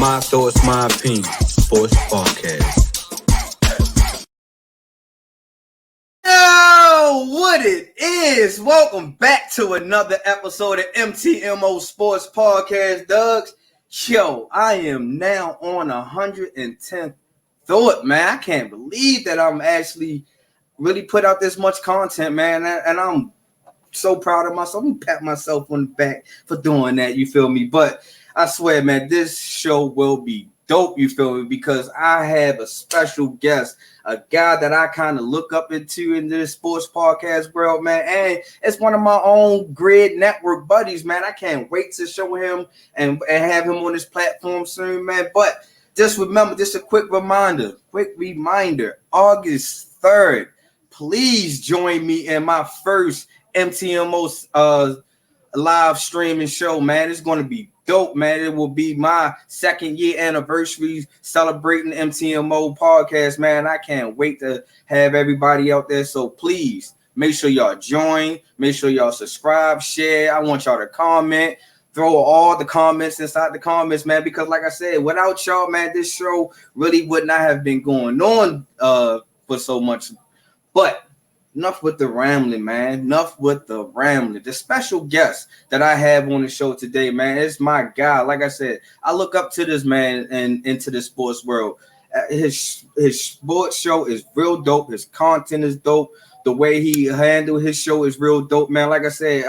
My thoughts, my opinion. Sports Podcast. Yo, what it is? Welcome back to another episode of MTMO Sports Podcast, Doug's. Yo, I am now on 110th thought, man. I can't believe that I'm actually really put out this much content, man. And I'm so proud of myself. I'm pat myself on the back for doing that, you feel me? But I swear, man, this show will be dope, you feel me? Because I have a special guest, a guy that I kind of look up into in this sports podcast world, man. And it's one of my own Gryd network buddies, man. I can't wait to show him and have him on this platform soon, man. But just remember, just a quick reminder, August 3rd, please join me in my first MTMO live streaming show, man. It's going to be dope, man. It will be my second year anniversary celebrating MTMO podcast, man. I can't wait to have everybody out there. So please make sure y'all join. Make sure y'all subscribe, share. I want y'all to comment. Throw all the comments inside the comments, man, because like I said, without y'all, man, this show really would not have been going on for so much. But enough with the rambling, man. Enough with the rambling. The special guest that I have on the show today, man, is my guy. Like I said, I look up to this man and into the sports world. His sports show is real dope. His content is dope. The way he handled his show is real dope, man. Like I said,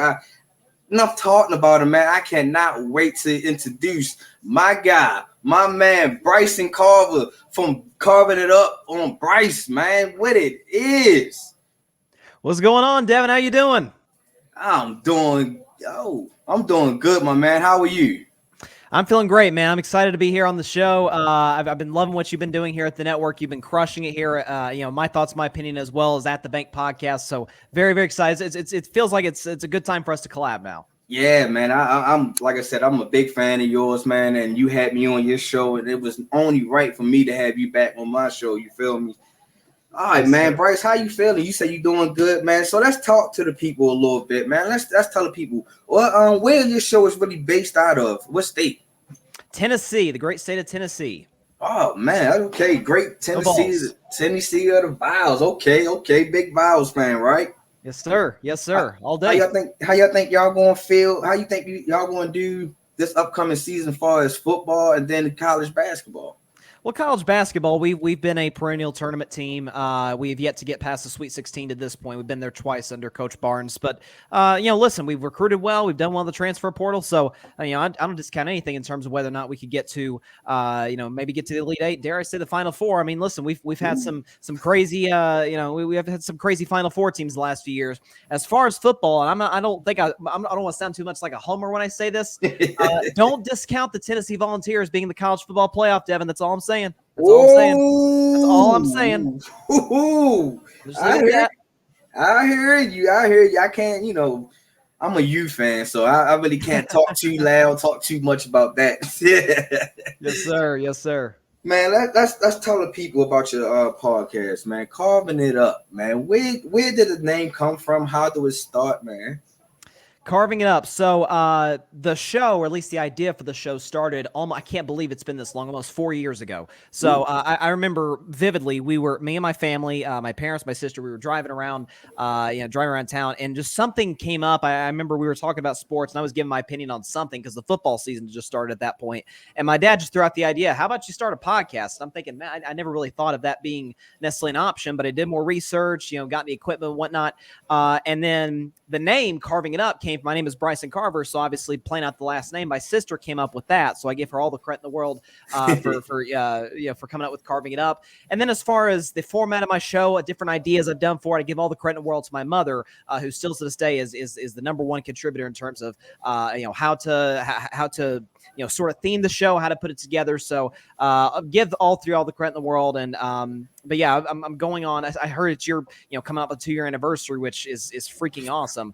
enough talking about him, man. I cannot wait to introduce my guy, my man, Bryson Carver from Carving It Up on Bryce, man. What it is. What's going on, Devin? How you doing? I'm doing good, my man. How are you? I'm feeling great, man. I'm excited to be here on the show. I've been loving what you've been doing here at the network. You've been crushing it here. My thoughts, my opinion, as well as at the Bank podcast. So very, very excited. It feels like it's a good time for us to collab now. Yeah, man. I'm like I said, I'm a big fan of yours, man. And you had me on your show, and it was only right for me to have you back on my show. You feel me? All right, man. Bryce, how you feeling? You say you doing good, man. So let's talk to the people a little bit, man. Let's tell the people where your show is really based out of. What state? Tennessee, the great state of Tennessee. Oh man, okay, great. Tennessee of the Vows. Okay, big Vows fan, right? Yes, sir. All day. How y'all think y'all gonna feel? How you think y'all gonna do this upcoming season as far as football and then college basketball? Well, college basketball, we've been a perennial tournament team. We've yet to get past the Sweet 16 to this point. We've been there twice under Coach Barnes. But, listen, we've recruited well. We've done well in the transfer portal. So, I don't discount anything in terms of whether or not we could get to, maybe get to the Elite Eight. Dare I say the Final Four? I mean, listen, we've had some crazy, we have had some crazy Final Four teams the last few years. As far as football, and I don't want to sound too much like a homer when I say this. Don't discount the Tennessee Volunteers being in the college football playoff, Devin. That's all I'm saying. That's all I'm saying. I hear you. I can't, I'm a U fan, so I really can't talk too loud, talk too much about that. Yes, sir. Man, let's tell the people about your podcast, man. Carving It Up, man. Where did the name come from? How did it start, man? Carving It Up. So the show, or at least the idea for the show, started I can't believe it's been this long, almost 4 years ago. So I remember vividly, me and my family, my parents, my sister, we were driving around town, and just something came up. I remember we were talking about sports, and I was giving my opinion on something because the football season just started at that point. And my dad just threw out the idea, how about you start a podcast? And I'm thinking, man, I never really thought of that being necessarily an option, but I did more research, got the equipment and whatnot. And then the name Carving It Up came. My name is Bryson Carver, so obviously playing out the last name. My sister came up with that, so I give her all the credit in the world for coming up with Carving It Up. And then as far as the format of my show, different ideas I've done for it, I give all the credit in the world to my mother, who still to this day is the number one contributor in terms of how to sort of theme the show, how to put it together. So I'll give all the credit in the world. And but yeah, I'm going on. I heard it's your coming up a 2-year anniversary, which is freaking awesome.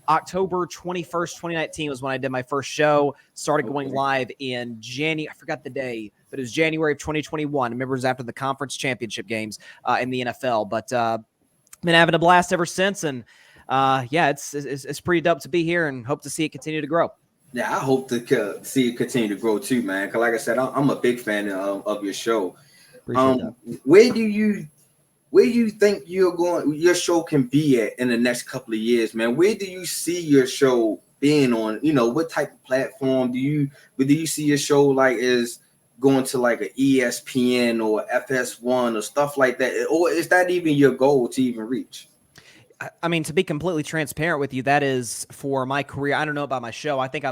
October 21st, 2019 was when I did my first show. Started going live in January. I forgot the day, but it was January of 2021. I remember it was after the conference championship games in the NFL. But been having a blast ever since. And it's pretty dope to be here, and hope to see it continue to grow. Yeah, I hope to see it continue to grow too, man. Because like I said, I'm a big fan of your show. Appreciate that. Where do you think your show can be at in the next couple of years, man? Where do you see your show being on? What type of platform do you see your show like is going to, like a ESPN or FS1 or stuff like that? Or is that even your goal to even reach? I mean, to be completely transparent with you, that is for my career. I don't know about my show. I think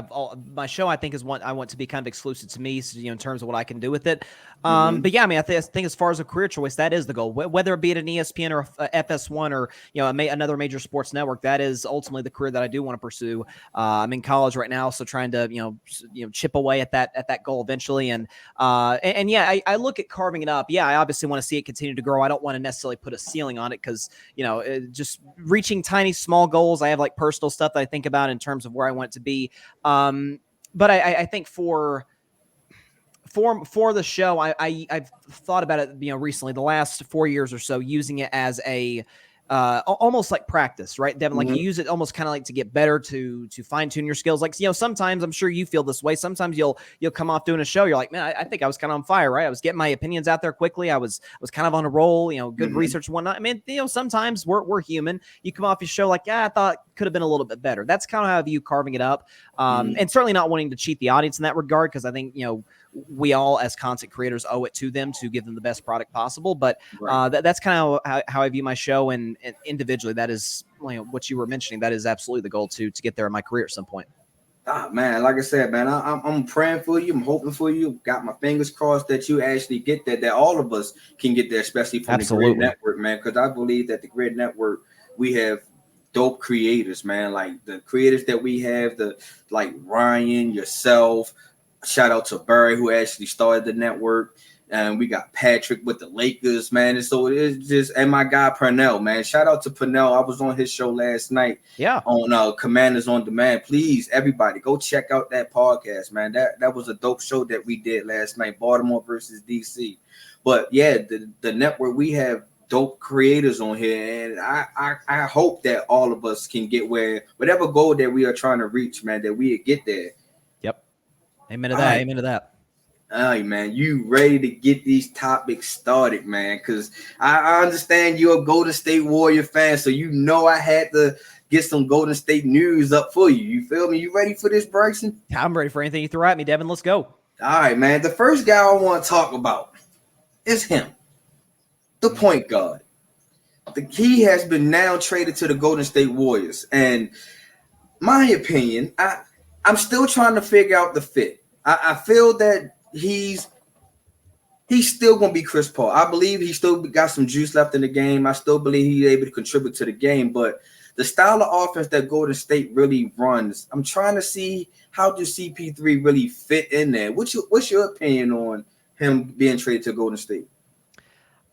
my show, I think, is one I want to be kind of exclusive to me, so, in terms of what I can do with it. But yeah, I mean, I think as far as a career choice, that is the goal. Whether it be at an ESPN or a FS1 or another major sports network, that is ultimately the career that I do want to pursue. I'm in college right now, so trying to chip away at that goal eventually. And yeah, I look at carving it up. Yeah, I obviously want to see it continue to grow. I don't want to necessarily put a ceiling on it because just reaching tiny, small goals. I have like personal stuff that I think about in terms of where I want it to be. But I think for the show, I've thought about it, recently, the last 4 years or so, using it as a almost like practice, right, Devin? Like you use it almost kind of like to get better, to fine tune your skills. Like, sometimes I'm sure you feel this way. Sometimes you'll come off doing a show. You're like, man, I think I was kind of on fire, right? I was getting my opinions out there quickly. I was kind of on a roll, good research and whatnot. I mean, sometimes we're human. You come off your show like, yeah, I thought could have been a little bit better. That's kind of how I view carving it up. And certainly not wanting to cheat the audience in that regard, because I think, we all as content creators owe it to them to give them the best product possible. But that's kind of how I view my show, and individually, that is what you were mentioning. That is absolutely the goal to get there in my career at some point. Man, like I said, man, I'm praying for you. I'm hoping for you. Got my fingers crossed that you actually get there, that all of us can get there, especially from the Gryd Network, man, because I believe that the Gryd Network, we have dope creators, man. Like the creators that we have, like Ryan, yourself. Shout out to Barry, who actually started the network. And we got Patrick with the Lakers, man. And so it's just, and my guy Purnell, man. Shout out to Purnell. I was on his show last night. Yeah. On Commanders on Demand. Please, everybody, go check out that podcast, man. That was a dope show that we did last night, Baltimore versus DC. But yeah, the network, we have dope creators on here, and I hope that all of us can get whatever goal that we are trying to reach, man, that we get there. Yep. Amen to that. Right. Amen to that. All right, man, you ready to get these topics started, man? Because I understand you're a Golden State Warrior fan, so I had to get some Golden State news up for you. You feel me? You ready for this, Bryson? I'm ready for anything you throw at me, Devin. Let's go. All right, man. The first guy I want to talk about is him, the point guard. He has been now traded to the Golden State Warriors, and my opinion, I'm still trying to figure out the fit. I feel that he's still going to be Chris Paul. I believe he still got some juice left in the game. I still believe he's able to contribute to the game. But the style of offense that Golden State really runs, I'm trying to see how does CP3 really fit in there. What's your opinion on him being traded to Golden State?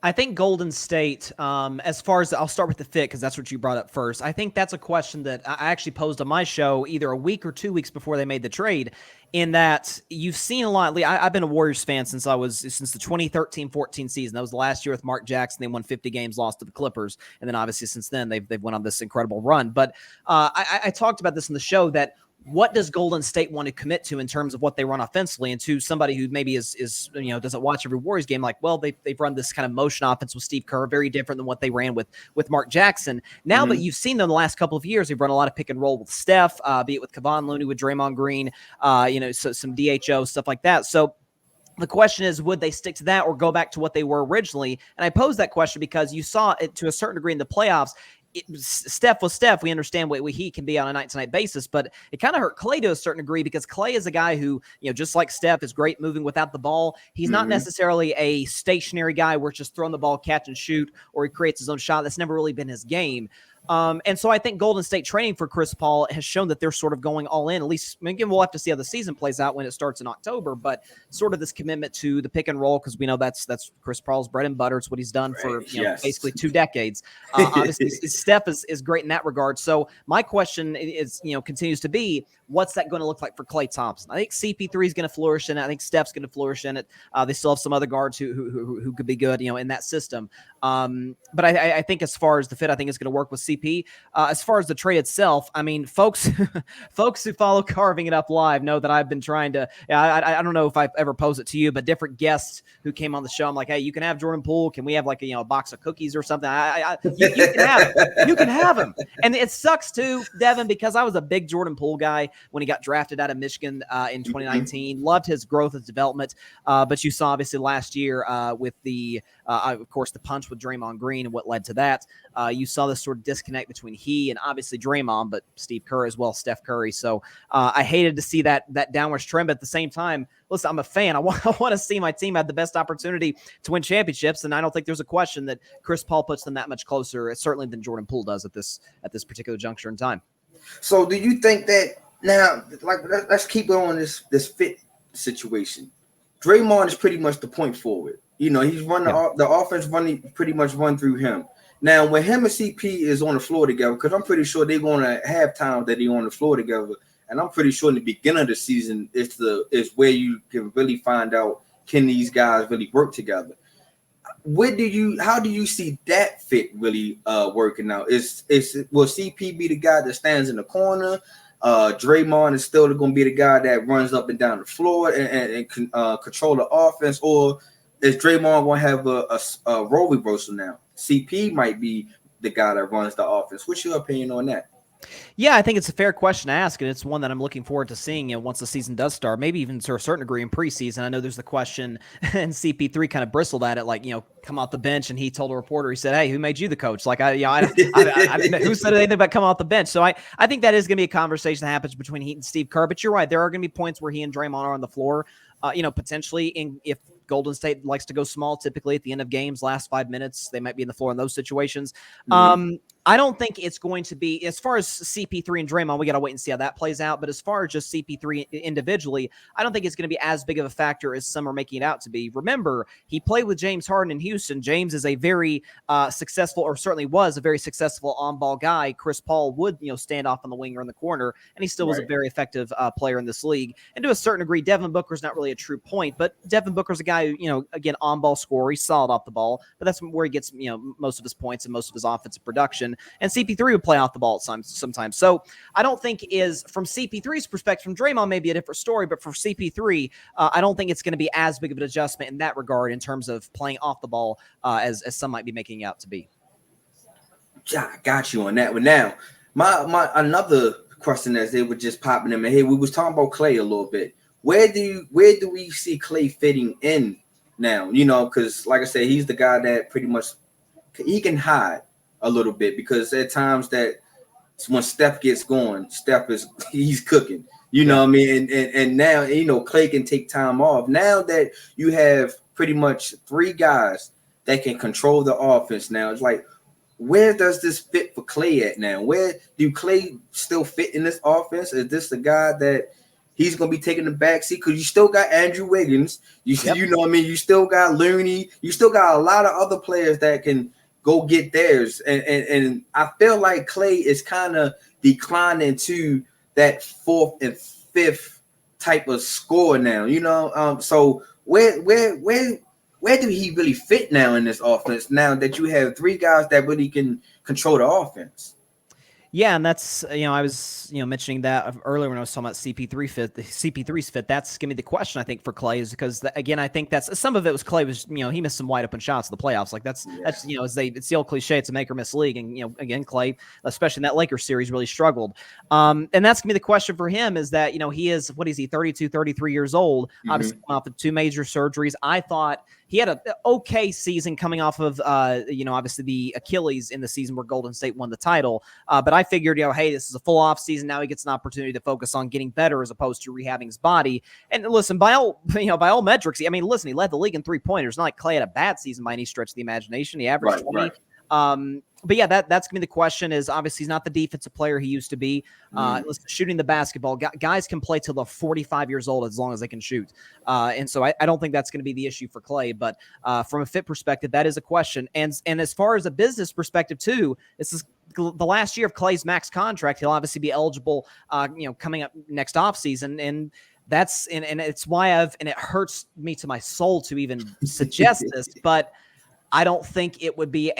I think Golden State, as far as I'll start with the fit, because that's what you brought up first. I think that's a question that I actually posed on my show either a week or 2 weeks before they made the trade, in that you've seen a lot. I've been a Warriors fan since the 2013-14 season. That was the last year with Mark Jackson. They won 50 games, lost to the Clippers. And then obviously since then they've went on this incredible run. But I talked about this in the show, that what does Golden State want to commit to in terms of what they run offensively? And to somebody who maybe is doesn't watch every Warriors game, like, well, they've run this kind of motion offense with Steve Kerr, very different than what they ran with Mark Jackson. Now that you've seen them the last couple of years, they've run a lot of pick and roll with Steph, be it with Kevon Looney, with Draymond Green, so some DHO, stuff like that. So the question is, would they stick to that or go back to what they were originally? And I posed that question because you saw it to a certain degree in the playoffs. Steph was Steph. We understand what he can be on a night-to-night basis, but it kind of hurt Klay to a certain degree, because Klay is a guy who, just like Steph, is great moving without the ball. He's not necessarily a stationary guy where it's just throwing the ball, catch and shoot, or he creates his own shot. That's never really been his game. And so I think Golden State training for Chris Paul has shown that they're sort of going all in. At least, again, we'll have to see how the season plays out when it starts in October, but sort of this commitment to the pick and roll, because we know that's Chris Paul's bread and butter. It's what he's done for basically 2 decades. Obviously, Steph is great in that regard. So my question is, continues to be, what's that going to look like for Klay Thompson? I think CP3 is going to flourish in it. I think Steph's going to flourish in it. They still have some other guards who could be good, in that system. But I think as far as the fit, I think it's going to work with CP3. CP. As far as the trade itself, I mean, folks who follow Carving It Up Live know that I've been trying to, I don't know if I've ever posed it to you, but different guests who came on the show, I'm like, hey, you can have Jordan Poole. Can we have like a box of cookies or something? You can have him. And it sucks too, Devin, because I was a big Jordan Poole guy when he got drafted out of Michigan in 2019. Loved his growth, his development. But you saw obviously last year with of course, the punch with Draymond Green and what led to that. You saw this sort of disconnect between he and obviously Draymond, but Steve Kerr as well, Steph Curry. So I hated to see that downward trend. But at the same time, listen, I'm a fan. I want to see my team have the best opportunity to win championships, and I don't think there's a question that Chris Paul puts them that much closer, certainly than Jordan Poole does at this particular juncture in time. So, do you think that now, like, let's keep on this fit situation? Draymond is pretty much the point forward. He's running the offense pretty much run through him. Now, when him and CP is on the floor together, because I'm pretty sure they're going to have time that they're on the floor together, and I'm pretty sure in the beginning of the season is where you can really find out, can these guys really work together? How do you see that fit really working out? Will CP be the guy that stands in the corner? Draymond is still going to be the guy that runs up and down the floor and control the offense, or is Draymond going to have a role reversal now? CP might be the guy that runs the offense. What's your opinion on that? Yeah, I think it's a fair question to ask, and it's one that I'm looking forward to seeing once the season does start, maybe even to a certain degree in preseason. I know there's the question, and CP3 kind of bristled at it, like, come off the bench, and he told a reporter, he said, hey, who made you the coach? Like, I didn't know who said anything about coming off the bench. So I think that is going to be a conversation that happens between he and Steve Kerr, but you're right. There are going to be points where he and Draymond are on the floor, potentially if Golden State likes to go small, typically at the end of games, last 5 minutes, they might be in the floor in those situations. Mm-hmm. I don't think it's going to be, as far as CP3 and Draymond, we got to wait and see how that plays out. But as far as just CP3 individually, I don't think it's going to be as big of a factor as some are making it out to be. Remember, he played with James Harden in Houston. James is a very successful, or certainly was a very successful on-ball guy. Chris Paul would, stand off on the wing or in the corner, and he still was a very effective player in this league. And to a certain degree, Devin Booker's not really a true point, but Devin Booker's a guy who, again, on-ball scorer. He's solid off the ball, but that's where he gets, most of his points and most of his offensive production. And CP3 would play off the ball sometimes. So I don't think from CP3's perspective, from Draymond may be a different story, but for CP3, I don't think it's going to be as big of an adjustment in that regard in terms of playing off the ball as some might be making it out to be. Yeah, I got you on that one. Now, my another question as they were just popping in my head, we was talking about Klay a little bit. Where do we see Klay fitting in now? Because like I said, he's the guy that pretty much he can hide a little bit, because at times that when Steph gets going, he's cooking. What I mean? And now, Klay can take time off. Now that you have pretty much three guys that can control the offense now, it's like, where does this fit for Klay at now? Where do Klay still fit in this offense? Is this the guy that he's going to be taking the backseat? Because you still got Andrew Wiggins. You know what I mean? You still got Looney. You still got a lot of other players that can go get theirs. And I feel like Klay is kind of declining to that fourth and fifth type of score now, so where do he really fit now in this offense, now that you have three guys that really can control the offense? Yeah, and that's, I was, mentioning that earlier when I was talking about CP3's fit. That's going to be the question, I think, for Klay, is because, again, I think that's some of it was Klay was, he missed some wide open shots in the playoffs. Like that's it's the old cliche, it's a make or miss league. And, again, Klay, especially in that Lakers series, really struggled. And that's going to be the question for him, is that, he is, 32, 33 years old, obviously off of two major surgeries. I thought he had an okay season coming off of, obviously the Achilles in the season where Golden State won the title. But I figured, hey, this is a full off season. Now he gets an opportunity to focus on getting better as opposed to rehabbing his body. And listen, by all metrics, he led the league in 3-pointers. Not like Klay had a bad season by any stretch of the imagination. He averaged 20. But yeah, that's going to be the question, is obviously he's not the defensive player he used to be. Listen, shooting the basketball, guys can play till they're 45 years old as long as they can shoot. And so I don't think that's going to be the issue for Klay. But from a fit perspective, that is a question. And as far as a business perspective too, this is the last year of Klay's max contract. He'll obviously be eligible, coming up next offseason. And that's and it's why and it hurts me to my soul to even suggest this, but I don't think it would be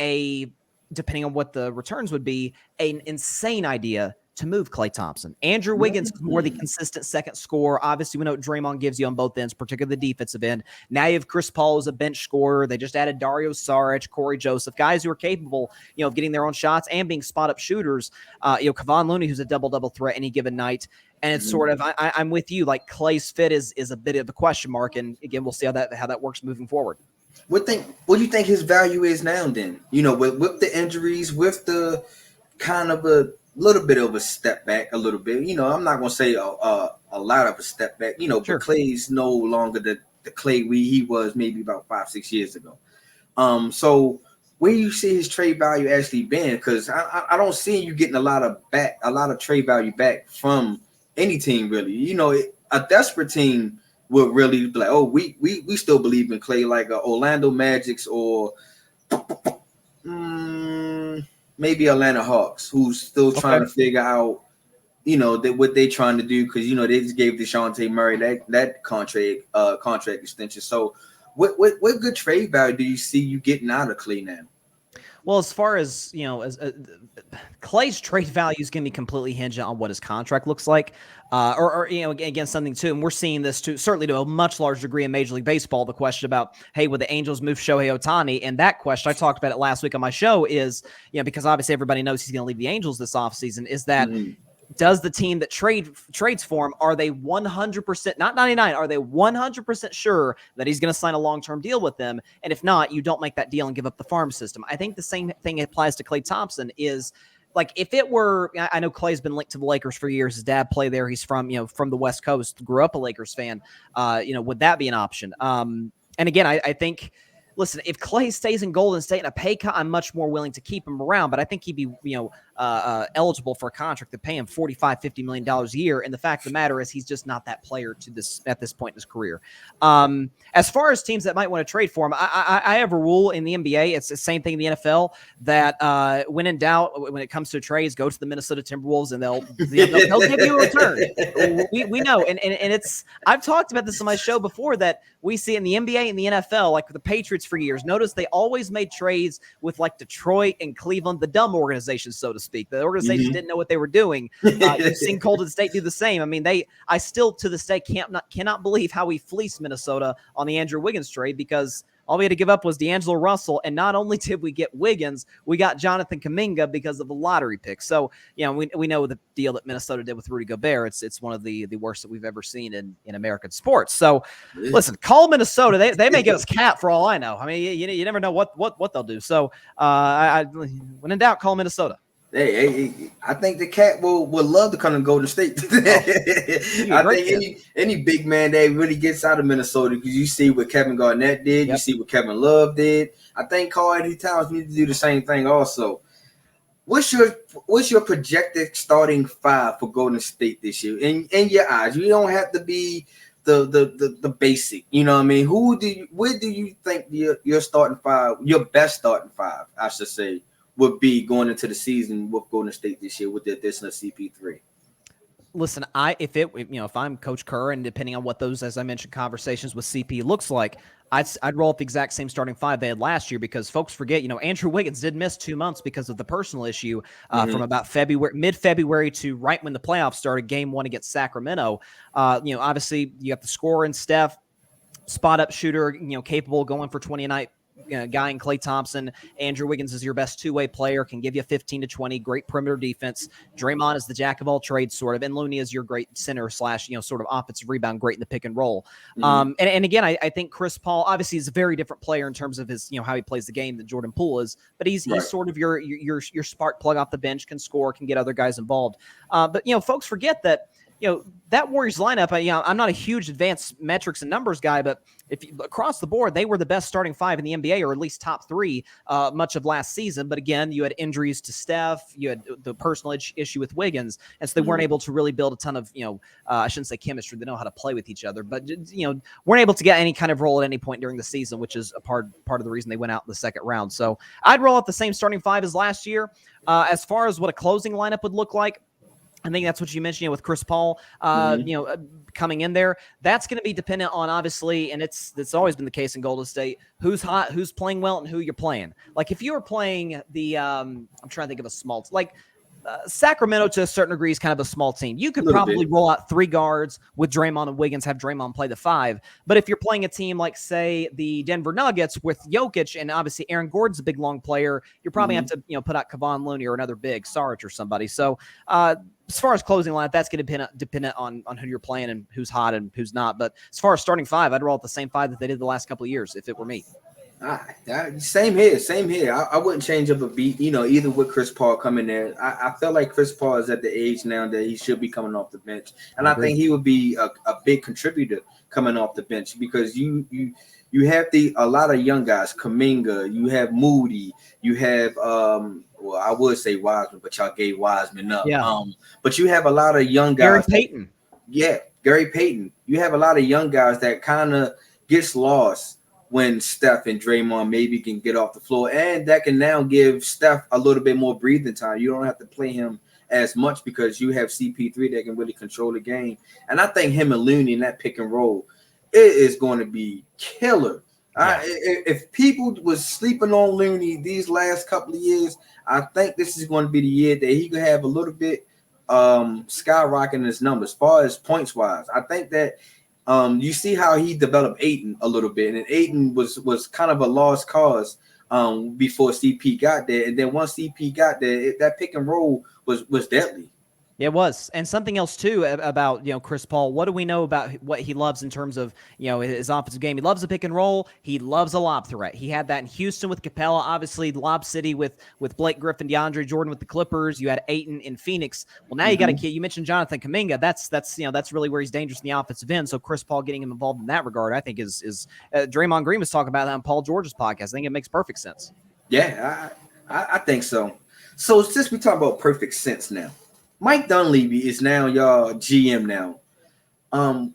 depending on what the returns would be, an insane idea to move Klay Thompson. Andrew Wiggins is more the consistent second scorer. Obviously, we know what Draymond gives you on both ends, particularly the defensive end. Now you have Chris Paul as a bench scorer. They just added Dario Saric, Corey Joseph, guys who are capable, of getting their own shots and being spot-up shooters. Kevon Looney, who's a double-double threat any given night. And it's sort of, I'm with you, like Klay's fit is a bit of a question mark. And again, we'll see how that works moving forward. What do you think his value is now then? With the injuries, with the kind of a little bit of a step back, a little bit. I'm not going to say a lot of a step back, Sure. But Klay's no longer the Klay he was maybe about 5-6 years ago. So where you see his trade value actually been? Because I don't see you getting a lot of trade value back from any team really. A desperate team would really be like, oh, we still believe in Klay, like Orlando Magic's or maybe Atlanta Hawks, who's still trying to figure out, what they're trying to do, because they just gave DeJounte Murray that contract extension. So, what good trade value do you see you getting out of Klay now? Well, as far as Klay's trade value is going to be completely hinged on what his contract looks like, or again, something too. And we're seeing this too, certainly to a much larger degree in Major League Baseball. The question about, hey, would the Angels move Shohei Ohtani? And that question, I talked about it last week on my show, is because obviously everybody knows he's going to leave the Angels this offseason. Is that does the team that trades for him, are they 100%, not 99, are they 100% sure that he's going to sign a long-term deal with them? And if not, you don't make that deal and give up the farm system. I think the same thing applies to Klay Thompson. Is like, if it were, I know Klay's been linked to the Lakers for years. His dad played there. He's from the West Coast, grew up a Lakers fan. Would that be an option? And again, I think, listen, if Klay stays in Golden State in a pay cut, I'm much more willing to keep him around, but I think he'd be, eligible for a contract to pay him $45-50 million a year. And the fact of the matter is, he's just not that player at this point in his career. As far as teams that might want to trade for him, I have a rule in the NBA. It's the same thing in the NFL, that when in doubt, when it comes to trades, go to the Minnesota Timberwolves and they'll give you a return. We know. And it's, I've talked about this on my show before, that we see in the NBA and the NFL, like the Patriots for years. Notice they always made trades with like Detroit and Cleveland, the dumb organizations, so to speak. The organizations didn't know what they were doing. You've seen Golden State do the same. I mean, I still to this day cannot believe how we fleeced Minnesota on the Andrew Wiggins trade, because all we had to give up was D'Angelo Russell. And not only did we get Wiggins, we got Jonathan Kuminga because of the lottery pick. So, we know the deal that Minnesota did with Rudy Gobert. It's one of the worst that we've ever seen in American sports. So, listen, call Minnesota. They may get us Cat for all I know. I mean, you never know what they'll do. So, when in doubt, call Minnesota. Hey, I think the Cat will love to come to Golden State. I think any big man that really gets out of Minnesota, because you see what Kevin Garnett did, you see what Kevin Love did. I think Karl-Anthony Towns needs to do the same thing also. What's your projected starting five for Golden State this year? In your eyes, you don't have to be the basic. You know what I mean? Where do you think your starting five, your best starting five, I should say, would be going into the season with Golden State this year with the addition of CP3? Listen, if I'm Coach Kerr, and depending on what those, as I mentioned, conversations with CP looks like, I'd roll up the exact same starting five they had last year, because folks forget, Andrew Wiggins did miss 2 months because of the personal issue from about mid-February to right when the playoffs started, game 1 against Sacramento. Obviously you got the scorer in Steph, spot up shooter, capable, going for 20 a night guy in Klay Thompson. Andrew Wiggins is your best two-way player, can give you 15 to 20, great perimeter defense. Draymond is the jack of all trades, sort of, and Looney is your great center / sort of offensive rebound, great in the pick and roll. And again, I think Chris Paul obviously is a very different player in terms of his, how he plays the game than Jordan Poole is, but he's sort of your spark plug off the bench, can score, can get other guys involved. But folks forget that that Warriors lineup, I'm not a huge advanced metrics and numbers guy, but across the board, they were the best starting five in the NBA, or at least top 3 much of last season. But again, you had injuries to Steph, you had the personal issue with Wiggins, and so they weren't able to really build a ton of, I shouldn't say chemistry, they know how to play with each other, but, weren't able to get any kind of role at any point during the season, which is a part of the reason they went out in the second round. So I'd roll out the same starting five as last year. As far as what a closing lineup would look like, I think that's what you mentioned, with Chris Paul, coming in there. That's going to be dependent on, obviously, and it's always been the case in Golden State, who's hot, who's playing well, and who you're playing. Like if you were playing the, I'm trying to think of a small, Sacramento to a certain degree is kind of a small team. You could probably roll out 3 guards with Draymond and Wiggins, have Draymond play the 5. But if you're playing a team like, say, the Denver Nuggets with Jokic and obviously Aaron Gordon's a big, long player, you probably have to, put out Kevon Looney or another big, Sarge or somebody. So as far as closing lineup, that's going to depend on who you're playing and who's hot and who's not. But as far as starting 5, I'd roll out the same 5 that they did the last couple of years if it were me. Same here. I wouldn't change up a beat, either with Chris Paul coming there. I feel like Chris Paul is at the age now that he should be coming off the bench. And I think he would be a big contributor coming off the bench because you have a lot of young guys, Kuminga, you have Moody, you have well, I would say Wiseman, but y'all gave Wiseman up. Yeah. But you have a lot of young guys. Gary Payton. You have a lot of young guys that kind of gets lost when Steph and Draymond maybe can get off the floor, and that can now give Steph a little bit more breathing time. You don't have to play him as much because you have CP3 that can really control the game. And I think him and Looney in that pick and roll, it is going to be killer. Yeah. If people was sleeping on Looney these last couple of years, I think this is going to be the year that he could have a little bit skyrocketing his numbers as far as points wise. I think that you see how he developed Ayton a little bit, and Ayton was kind of a lost cause before CP got there, and then once CP got there, that pick and roll was deadly. It was. And something else too about, Chris Paul. What do we know about what he loves in terms of, his offensive game? He loves a pick and roll. He loves a lob threat. He had that in Houston with Capella, obviously Lob City with Blake Griffin, DeAndre Jordan with the Clippers. You had Ayton in Phoenix. Well, now you got a kid. You mentioned Jonathan Kuminga. That's really where he's dangerous in the offensive end. So Chris Paul getting him involved in that regard, I think is Draymond Green was talking about that on Paul George's podcast. I think it makes perfect sense. Yeah, I think so. So since we talk about perfect sense now, Mike Dunleavy is now y'all GM now.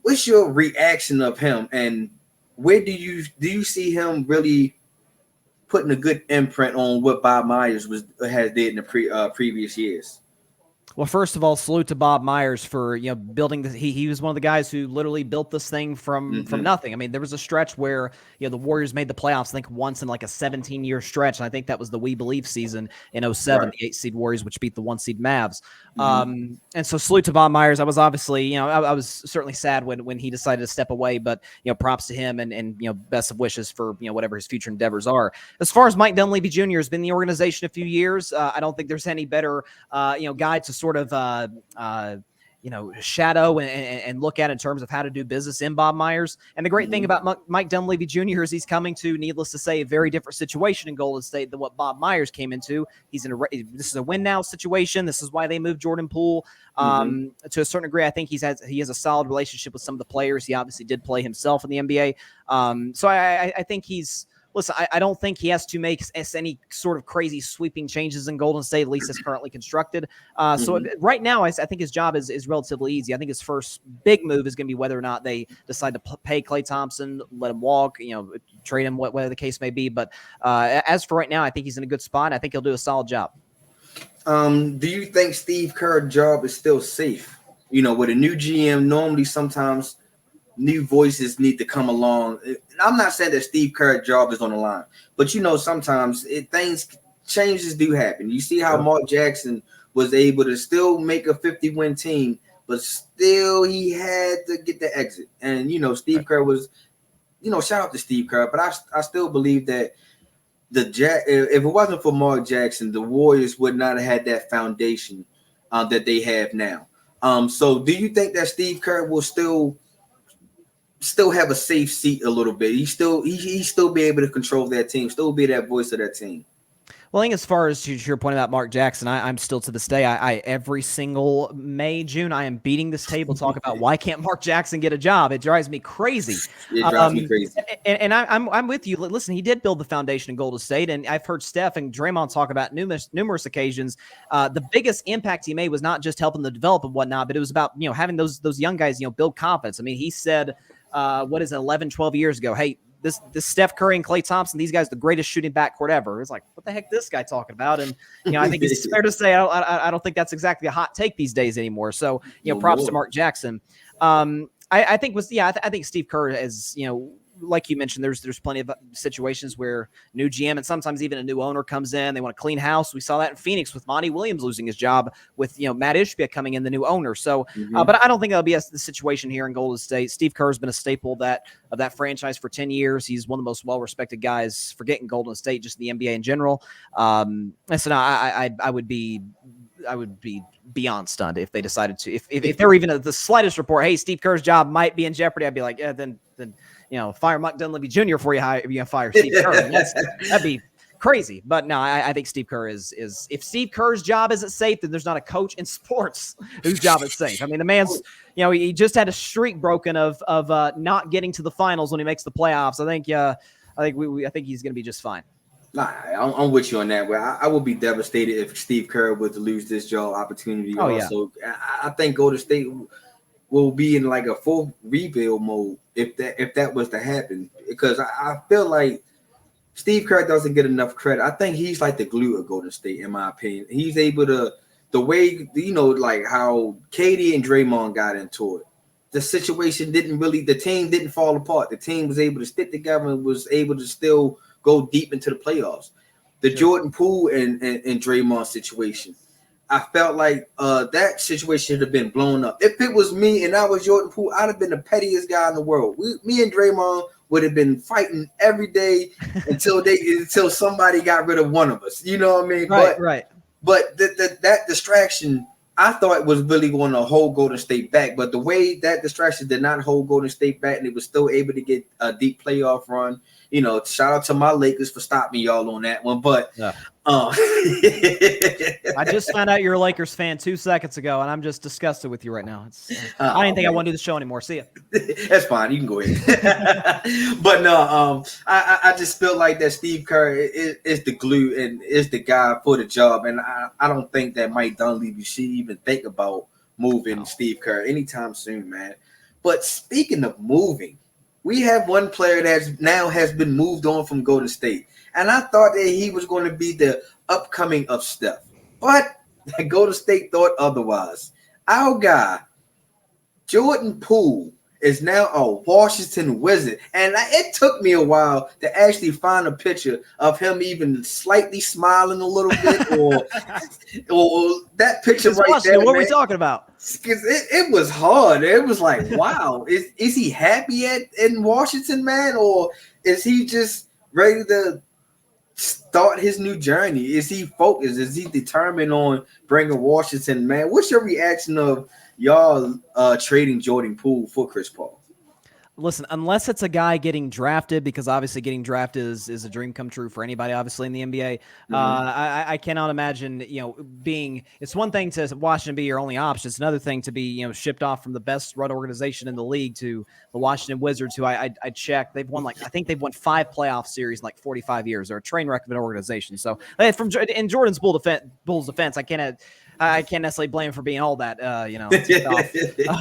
What's your reaction of him, and where do you see him really putting a good imprint on what Bob Myers has did in the previous years? Well, first of all, salute to Bob Myers for building this. He was one of the guys who literally built this thing from nothing. I mean, there was a stretch where the Warriors made the playoffs, I think once in like a 17-year stretch, and I think that was the We Believe season in 2007, the 8-seed Warriors, which beat the 1-seed Mavs. And so salute to Bob Myers. I was obviously, I was certainly sad when he decided to step away, but props to him and best of wishes for whatever his future endeavors are. As far as Mike Dunleavy Jr. has been in the organization a few years, I don't think there's any better guy to sort of shadow and look at in terms of how to do business in Bob Myers. And the great thing about Mike Dunleavy Jr. is he's coming to, needless to say, a very different situation in Golden State than what Bob Myers came into. He's this is a win now situation. This is why they moved Jordan Poole. To a certain degree, I think he has a solid relationship with some of the players. He obviously did play himself in the NBA. So I think he's. Listen, I don't think he has to make any sort of crazy sweeping changes in Golden State, at least as currently constructed. So right now, I think his job is relatively easy. I think his first big move is going to be whether or not they decide to pay Klay Thompson, let him walk, trade him, whatever the case may be. But as for right now, I think he's in a good spot. I think he'll do a solid job. Do you think Steve Kerr's job is still safe? With a new GM, normally sometimes new voices need to come along. I'm not saying that Steve Kerr's job is on the line, but sometimes changes do happen. You see how Mark Jackson was able to still make a 50-win team, but still he had to get the exit. And Steve Kerr was, shout out to Steve Kerr, but I still believe that if it wasn't for Mark Jackson, the Warriors would not have had that foundation that they have now. So do you think that Steve Kerr will still have a safe seat a little bit? He still be able to control that team, still be that voice of that team? Well, I think as far as your point about Mark Jackson, I'm still to this day, I every single May, June, I am beating this table talking about why can't Mark Jackson get a job? It drives me crazy. It drives me crazy. And I'm with you. Listen, he did build the foundation in Golden State, and I've heard Steph and Draymond talk about numerous occasions. The biggest impact he made was not just helping them develop and whatnot, but it was about having those young guys build confidence. I mean, he said, 11, 12 years ago, hey, this Steph Curry and Klay Thompson, these guys, the greatest shooting backcourt ever. It's like, what the heck this guy talking about? And, I think it's fair to say I don't think that's exactly a hot take these days anymore. So, props to Mark Jackson. I think I think Steve Kerr is, like you mentioned, there's plenty of situations where new GM and sometimes even a new owner comes in. They want to clean house. We saw that in Phoenix with Monty Williams losing his job, with Matt Ishbia coming in, the new owner. So, but I don't think that'll be the situation here in Golden State. Steve Kerr has been a staple of that franchise for 10 years. He's one of the most well-respected guys, forgetting Golden State, just the NBA in general. And so now I would be beyond stunned if they decided to, if there were even the slightest report, hey, Steve Kerr's job might be in jeopardy. I'd be like, yeah, then fire Mike Dunleavy Jr. before you fire Steve Kerr. That'd be crazy. But no, I think Steve Kerr is if Steve Kerr's job isn't safe, then there's not a coach in sports whose job is safe. I mean, the man's, he just had a streak broken of not getting to the finals when he makes the playoffs. I think he's going to be just fine. Nah, I'm with you on that. But I would be devastated if Steve Kerr were to lose this job opportunity. Oh, also, yeah. I think Golden State will be in like a full rebuild mode if that was to happen, because I feel like Steve Kerr doesn't get enough credit. I think he's like the glue of Golden State, in my opinion. He's able to, the way, like how KD and Draymond got into it. The situation the team didn't fall apart. The team was able to stick together and was able to still go deep into the playoffs. The Jordan Poole and Draymond situation, I felt like that situation should have been blown up. If it was me and I was Jordan Poole, I'd have been the pettiest guy in the world. Me and Draymond would have been fighting every day until somebody got rid of one of us. You know what I mean? Right. But that distraction, I thought, was really going to hold Golden State back. But the way that distraction did not hold Golden State back, and it was still able to get a deep playoff run. Shout out to my Lakers for stopping y'all on that one. But I just found out you're a Lakers fan 2 seconds ago, and I'm just disgusted with you right now. I didn't think I want to do the show anymore. See ya. That's fine. You can go ahead. But no, I just feel like that Steve Kerr is the glue and is the guy for the job. And I don't think that Mike Dunleavy should even think about moving Steve Kerr anytime soon, man. But speaking of moving, we have one player that now has been moved on from Golden State. And I thought that he was going to be the upcoming of Steph. But Golden State thought otherwise. Our guy, Jordan Poole, is now a Washington Wizard. And it took me a while to actually find a picture of him even slightly smiling a little bit or that picture right Washington, there. What are we talking about? Because it was hard. It was like, wow, is he happy in Washington, man? Or is he just ready to start his new journey? Is he focused? Is he determined on bringing Washington, man? What's your reaction of y'all trading Jordan Poole for Chris Paul? Listen, unless it's a guy getting drafted, because obviously getting drafted is a dream come true for anybody, obviously, in the NBA. I cannot imagine, it's one thing to Washington be your only option. It's another thing to be, shipped off from the best run organization in the league to the Washington Wizards, who I checked. They've won, I think they've won 5 playoff series in 45 years. They're a train wreck of an organization. So in Jordan's Bulls defense, I can't necessarily blame him for being all that, ticked off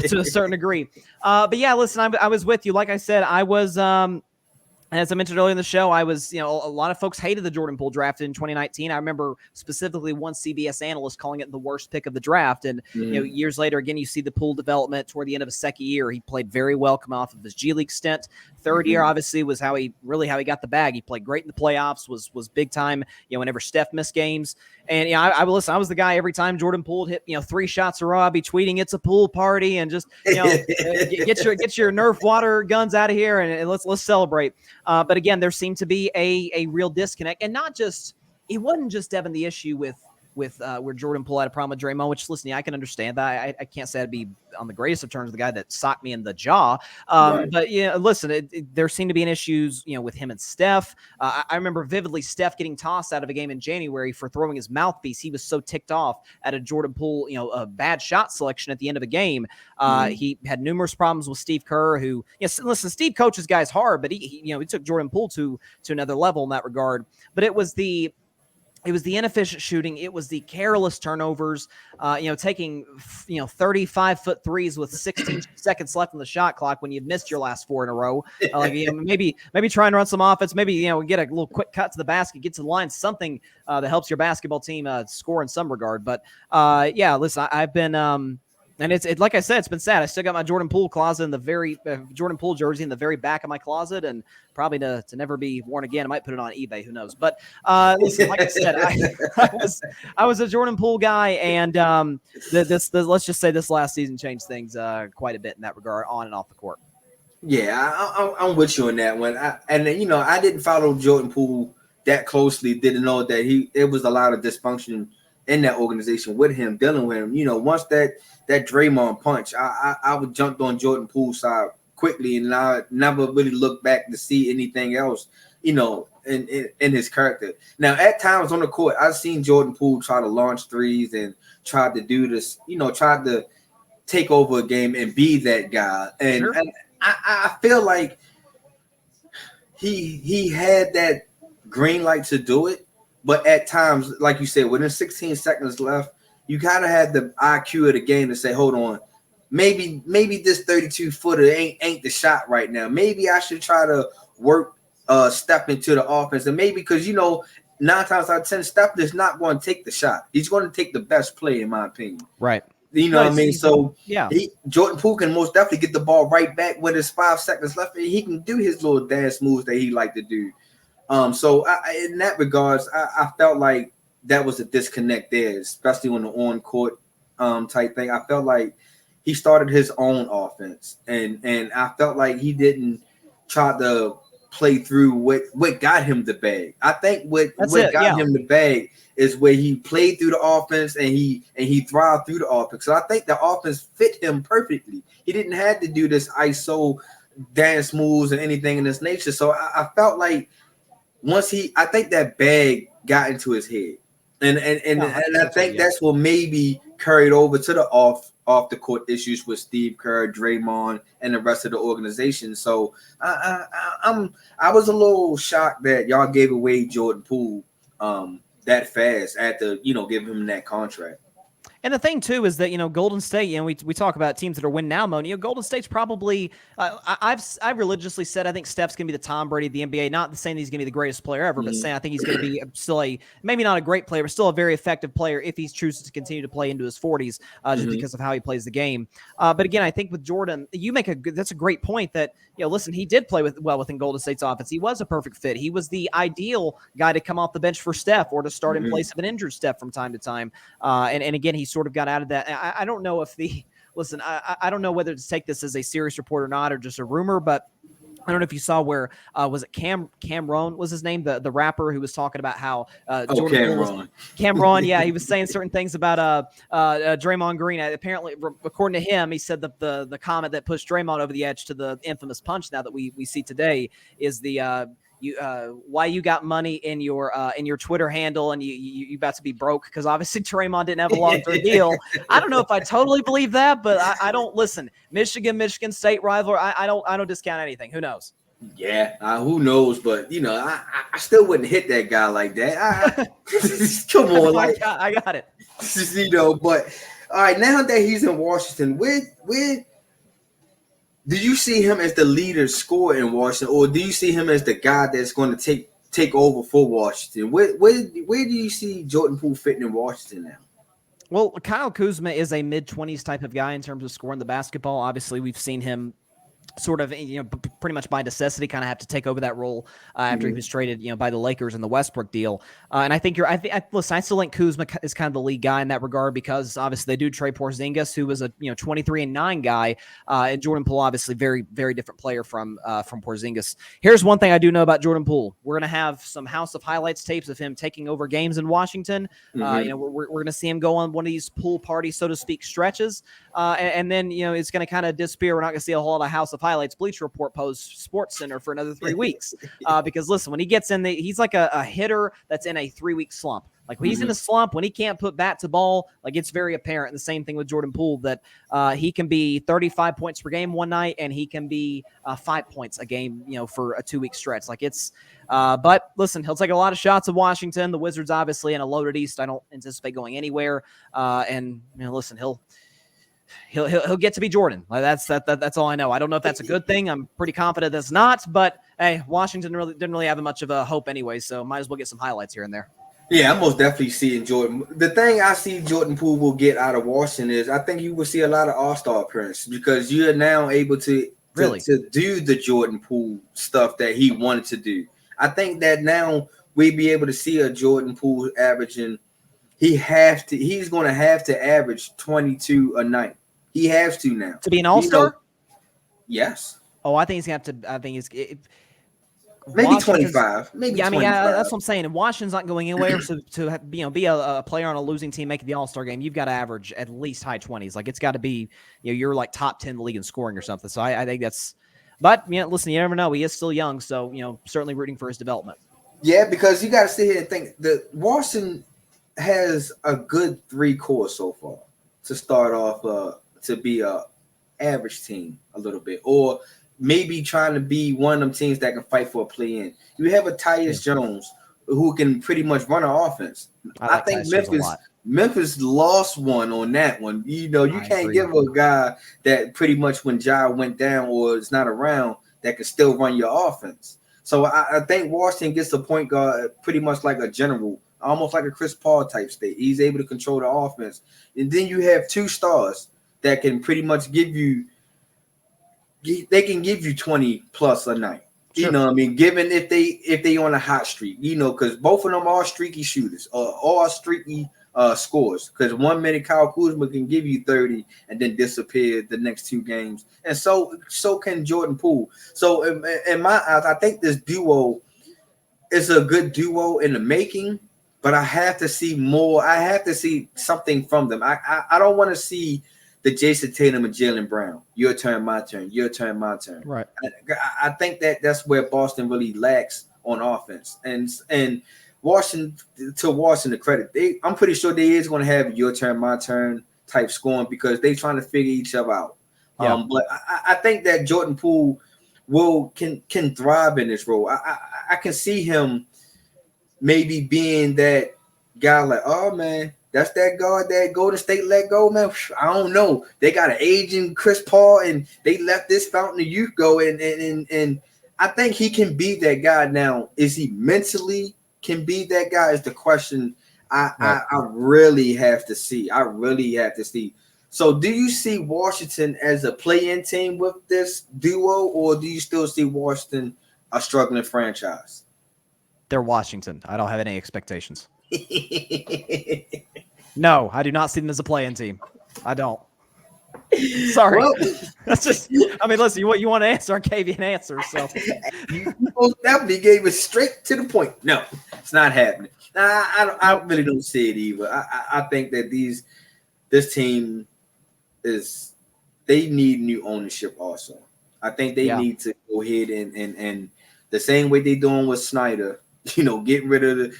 to a certain degree. But yeah, listen, I was with you. Like I said, I was, as I mentioned earlier in the show, I was, a lot of folks hated the Jordan Poole draft in 2019. I remember specifically one CBS analyst calling it the worst pick of the draft. And, years later, again, you see the Poole development toward the end of his second year. He played very well coming off of his G League stint. Third year, obviously, was how he got the bag. He played great in the playoffs, was big time, whenever Steph missed games. And, I was the guy every time Jordan Poole hit, 3 shots in a row, I'd be tweeting, it's a pool party, and just, get your Nerf water guns out of here and let's celebrate. But again, there seemed to be a real disconnect, and it wasn't just Devin the issue with where Jordan Poole had a problem with Draymond, which, listen, I can understand that. I can't say I'd be on the greatest of terms with the guy that socked me in the jaw. Right. But listen, there seemed to be an issues, with him and Steph. I remember vividly Steph getting tossed out of a game in January for throwing his mouthpiece. He was so ticked off at a Jordan Poole, a bad shot selection at the end of a game. He had numerous problems with Steve Kerr, who, listen, Steve coaches guys hard, but he took Jordan Poole to another level in that regard. But it was It was the inefficient shooting. It was the careless turnovers, taking, 35-foot threes with 16 seconds left on the shot clock when you've missed your last 4 in a row. Maybe try and run some offense. Maybe, get a little quick cut to the basket, get to the line, something that helps your basketball team score in some regard. But listen, I've been, and it's like I said, it's been sad. I still got my Jordan Poole closet in the very Jordan Poole jersey in the very back of my closet, and probably to never be worn again. I might put it on eBay. Who knows? But listen, like I said, I was a Jordan Poole guy, and let's just say this last season changed things quite a bit in that regard, on and off the court. Yeah, I'm with you on that one. I didn't follow Jordan Poole that closely. Didn't know that it was a lot of dysfunction in that organization with him, dealing with him. Once that Draymond punch, I would jumped on Jordan Poole's side quickly, and I never really looked back to see anything else, in his character. Now, at times on the court, I've seen Jordan Poole try to launch threes and tried to do this, tried to take over a game and be that guy. And, sure. and I feel like he had that green light to do it. But at times, like you said, within 16 seconds left, you gotta have the IQ of the game to say, hold on, maybe this 32-footer ain't the shot right now. Maybe I should try to work step into the offense. And maybe because 9 times out of 10, Steph is not going to take the shot. He's going to take the best play, in my opinion. Right. What I mean? So yeah, Jordan Poole can most definitely get the ball right back when there's 5 seconds left, and he can do his little dance moves that he like to do. So in that regards, I felt like that was a disconnect there, especially on the on-court type thing. I felt like he started his own offense, and I felt like he didn't try to play through what got him the bag. I think what got him the bag is where he played through the offense and he thrived through the offense. So I think the offense fit him perfectly. He didn't have to do this ISO dance moves and anything in this nature. So I felt like I think that bag got into his head, and I think that's what maybe carried over to the off the court issues with Steve Kerr, Draymond, and the rest of the organization. So I was a little shocked that y'all gave away Jordan Poole that fast after giving him that contract. And the thing too is that Golden State, we talk about teams that are win now mode. Golden State's probably I've religiously said I think Steph's gonna be the Tom Brady of the NBA. Not saying he's gonna be the greatest player ever, but saying I think he's gonna be still maybe not a great player, but still a very effective player if he chooses to continue to play into his 40s, just because of how he plays the game. But again, I think with Jordan, that's a great point that listen, he did play well within Golden State's offense. He was a perfect fit. He was the ideal guy to come off the bench for Steph or to start in place of an injured Steph from time to time. And again, he sort of got out of that. I don't know if I don't know whether to take this as a serious report or not, or just a rumor, but I don't know if you saw where was it Cameron was his name, the rapper who was talking about how Cameron, yeah, he was saying certain things about Draymond Green. Apparently, according to him, he said that the comment that pushed Draymond over the edge to the infamous punch now that we see today is the why you got money in your Twitter handle and you about to be broke, because obviously Draymond didn't have a long-term deal. I don't know if I totally believe that, but I don't listen. Michigan State rivalry. I don't discount anything. Who knows? Yeah, who knows? But I still wouldn't hit that guy like that. Come on, I got it. But all right, now that he's in Washington, where do you see him as the leader scorer in Washington, or do you see him as the guy that's going to take over for Washington? Where do you see Jordan Poole fitting in Washington now? Well, Kyle Kuzma is a mid-20s type of guy in terms of scoring the basketball. Obviously, we've seen him sort of, pretty much by necessity, kind of have to take over that role after he was traded, by the Lakers in the Westbrook deal. And I think listen, I still think Kuzma is kind of the lead guy in that regard, because obviously they do trade Porzingis, who was a 23-9 guy, and Jordan Poole, obviously very, very different player from Porzingis. Here's one thing I do know about Jordan Poole: we're gonna have some House of Highlights tapes of him taking over games in Washington. We're gonna see him go on one of these pool party, so to speak, stretches, and then it's gonna kind of disappear. We're not gonna see a whole lot of House of Highlights, Bleacher Report posts, Sports Center for another 3 weeks. Because listen, when he gets in, he's like a hitter that's in a 3-week slump. Like when he's in a slump, when he can't put bat to ball, like it's very apparent. And the same thing with Jordan Poole, that he can be 35 points per game one night, and he can be 5 points a game, for a 2-week stretch. Like it's, but listen, he'll take a lot of shots at Washington. The Wizards, obviously, in a loaded East, I don't anticipate going anywhere. And listen, he'll get to be Jordan. Like that's all I know. I don't know if that's a good thing. I'm pretty confident that's not. But hey, Washington didn't really have much of a hope anyway, so might as well get some highlights here and there. Yeah, I'm most definitely seeing Jordan. The thing I see Jordan Poole will get out of Washington is I think you will see a lot of all-star appearances because you are now able to do the Jordan Poole stuff that he wanted to do. I think that now we'll be able to see a Jordan Poole averaging. He's going to have to average 22 a night. He has to now. To be an all-star? Yes. Oh, I think he's going to have to – I think he's maybe 25. Maybe 25. That's what I'm saying. And Washington's not going anywhere. So to be a player on a losing team making the All-Star game, you've got to average at least high 20s. Like it's got to be, you're like top 10 in the league in scoring or something. So I think that's – but, listen, you never know. He is still young, so, certainly rooting for his development. Yeah, because you got to sit here and think that Washington has a good 3 core so far to start off to be a average team a little bit, or maybe trying to be one of them teams that can fight for a play-in. You have a Tyus Jones who can pretty much run an offense. I think Memphis lost one on that one. You can't give a guy that pretty much when Ja went down or is not around that can still run your offense. So I think Washington gets a point guard pretty much like a general, almost like a Chris Paul type state. He's able to control the offense. And then you have 2 stars that can pretty much give you 20 plus a night. Sure. You know what I mean? Given if they on a hot streak, because both of them are streaky shooters or streaky scores. Because 1 minute Kyle Kuzma can give you 30 and then disappear the next 2 games. And so can Jordan Poole. So in my eyes, I think this duo is a good duo in the making, but I have to see more. I have to see something from them. I don't want to see the Jason Tatum and Jaylen Brown. Your turn, my turn. Your turn, my turn. Right. I think that's where Boston really lacks on offense. And Washington, to Washington credit, I'm pretty sure they is going to have your turn, my turn type scoring because they're trying to figure each other out. Yeah. But I think that Jordan Poole can thrive in this role. I can see him maybe being that guy like, oh man, that's that guard that Golden State let go, man. I don't know. They got an aging Chris Paul, and they let this fountain of youth go. And I think he can be that guy now. Is he mentally can be that guy? Is the question I really have to see. I really have to see. So do you see Washington as a play-in team with this duo, or do you still see Washington a struggling franchise? They're Washington. I don't have any expectations. No, I do not see them as a play-in team. I don't. Sorry. Well, that's just. I mean, listen. You want to answer? I gave you an answer. So you most definitely gave it straight to the point. No, it's not happening. I really don't see it either. I think that this team is. They need new ownership also. I think they need to go ahead and the same way they're doing with Snyder. Getting rid of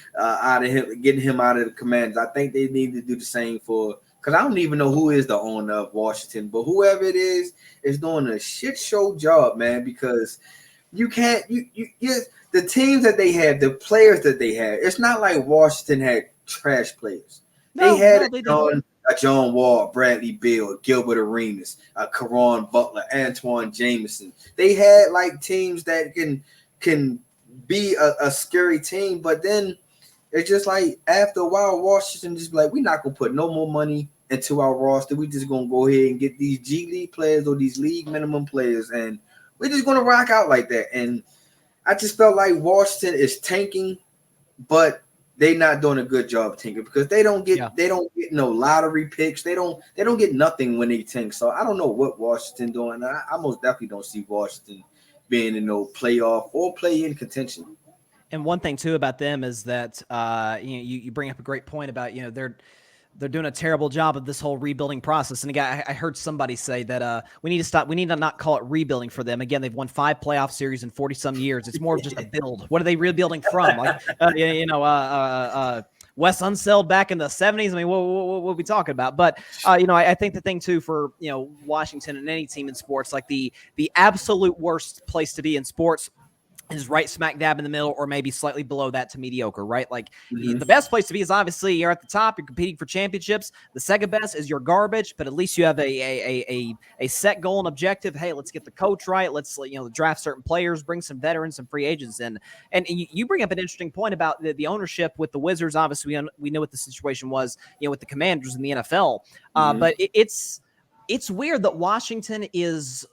getting him out of the Commanders. I think they need to do the same because I don't even know who is the owner of Washington, but whoever it is doing a shit show job, man. Because you can't, the teams that they have, the players that they have. It's not like Washington had trash players. They had John Wall, Bradley Beal, Gilbert Arenas, Caron Butler, Antoine Jameson. They had like teams that can be a scary team, but then it's just like after a while, Washington just be like, we're not gonna put no more money into our roster. We just gonna go ahead and get these G League players or these league minimum players, and we're just gonna rock out like that. And I just felt like Washington is tanking, but they not doing a good job of tanking because they don't get no lottery picks. They don't get nothing when they tank. So I don't know what Washington doing. I most definitely don't see Washington being in no playoff or play-in contention. And one thing too about them is that you bring up a great point about they're doing a terrible job of this whole rebuilding process. And again, I heard somebody say that we need to stop. We need to not call it rebuilding for them. Again, they've won 5 playoff series in 40 some years. It's more of just a build. What are they rebuilding from? Like Wes Unseld back in the 70s. I mean, what are we talking about? But, I think the thing, too, for, Washington and any team in sports, like the absolute worst place to be in sports is right smack dab in the middle or maybe slightly below that to mediocre, right? Like the best place to be is obviously you're at the top, you're competing for championships. The second best is your garbage, but at least you have a set goal and objective. Hey, let's get the coach right. Let's, draft certain players, bring some veterans, some free agents in. And you bring up an interesting point about the ownership with the Wizards. Obviously, we know what the situation was, with the Commanders in the NFL. But it's weird that Washington is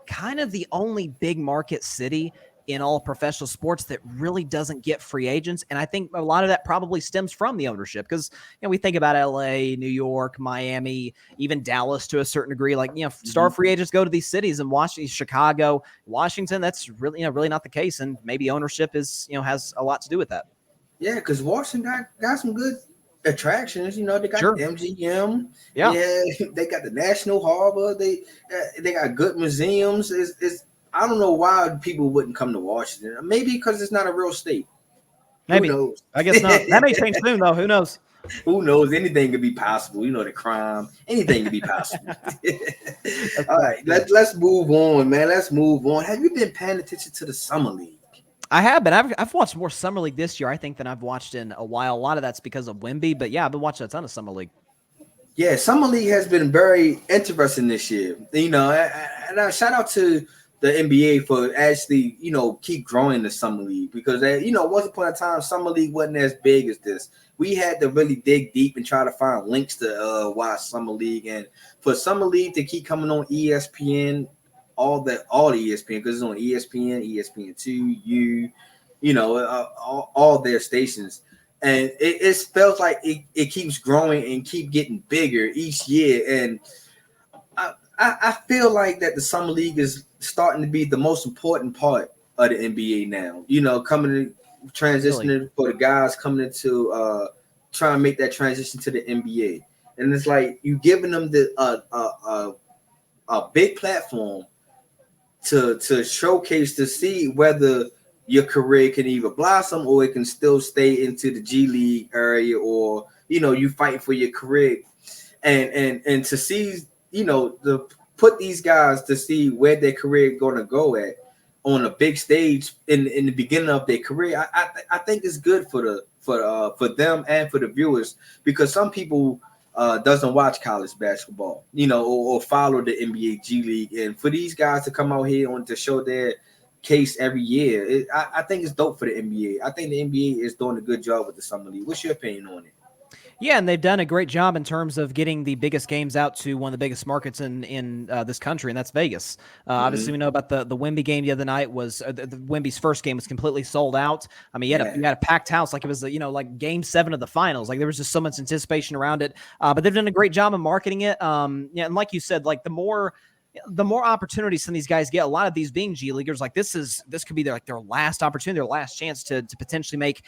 kind of the only big market city in all professional sports that really doesn't get free agents. And I think a lot of that probably stems from the ownership because, we think about LA, New York, Miami, even Dallas to a certain degree, like, star free agents go to these cities and Washington, Chicago, Washington, that's really, really not the case. And maybe ownership is, has a lot to do with that. Yeah. Cause Washington got some good attractions, they got MGM. Yeah. They got the National Harbor. They got good museums. I don't know why people wouldn't come to Washington. Maybe because it's not a real state. Maybe. Who knows? I guess not. That may change soon, though. Who knows? Who knows? Anything could be possible. The crime. Anything could be possible. All right, let's move on, man. Let's move on. Have you been paying attention to the Summer League? I have been. I've watched more Summer League this year, I think, than I've watched in a while. A lot of that's because of Wemby, but yeah, I've been watching a ton of Summer League. Yeah, Summer League has been very interesting this year. And I shout out to the NBA for actually, keep growing the Summer League because, once upon a time, Summer League wasn't as big as this. We had to really dig deep and try to find links to watch Summer League. And for Summer League to keep coming on ESPN, all the ESPN, because it's on ESPN, ESPN2, all their stations. And it feels like it keeps growing and keep getting bigger each year. And I feel like that the Summer League is starting to be the most important part of the NBA now. Coming to transitioning for the guys coming into trying to make that transition to the NBA, and it's like you giving them a big platform to showcase to see whether your career can either blossom or it can still stay into the G League area, or you fighting for your career, and to see to put these guys to see where their career going to go at on a big stage in the beginning of their career. I think it's good for them and for the viewers, because some people doesn't watch college basketball, or follow the NBA G League, and for these guys to come out here to show their case every year, I think it's dope for the NBA. I think the NBA is doing a good job with the Summer League. What's your opinion on it? Yeah, and they've done a great job in terms of getting the biggest games out to one of the biggest markets in this country, and that's Vegas. Obviously, we know about the Wemby game the other night. Was the Wemby's first game was completely sold out. I mean, you had a packed house, like it was like Game 7 of the finals. Like there was just so much anticipation around it. But they've done a great job of marketing it. And like you said, like the more opportunities some of these guys get, a lot of these being G Leaguers, like this could be their last opportunity, their last chance to potentially make,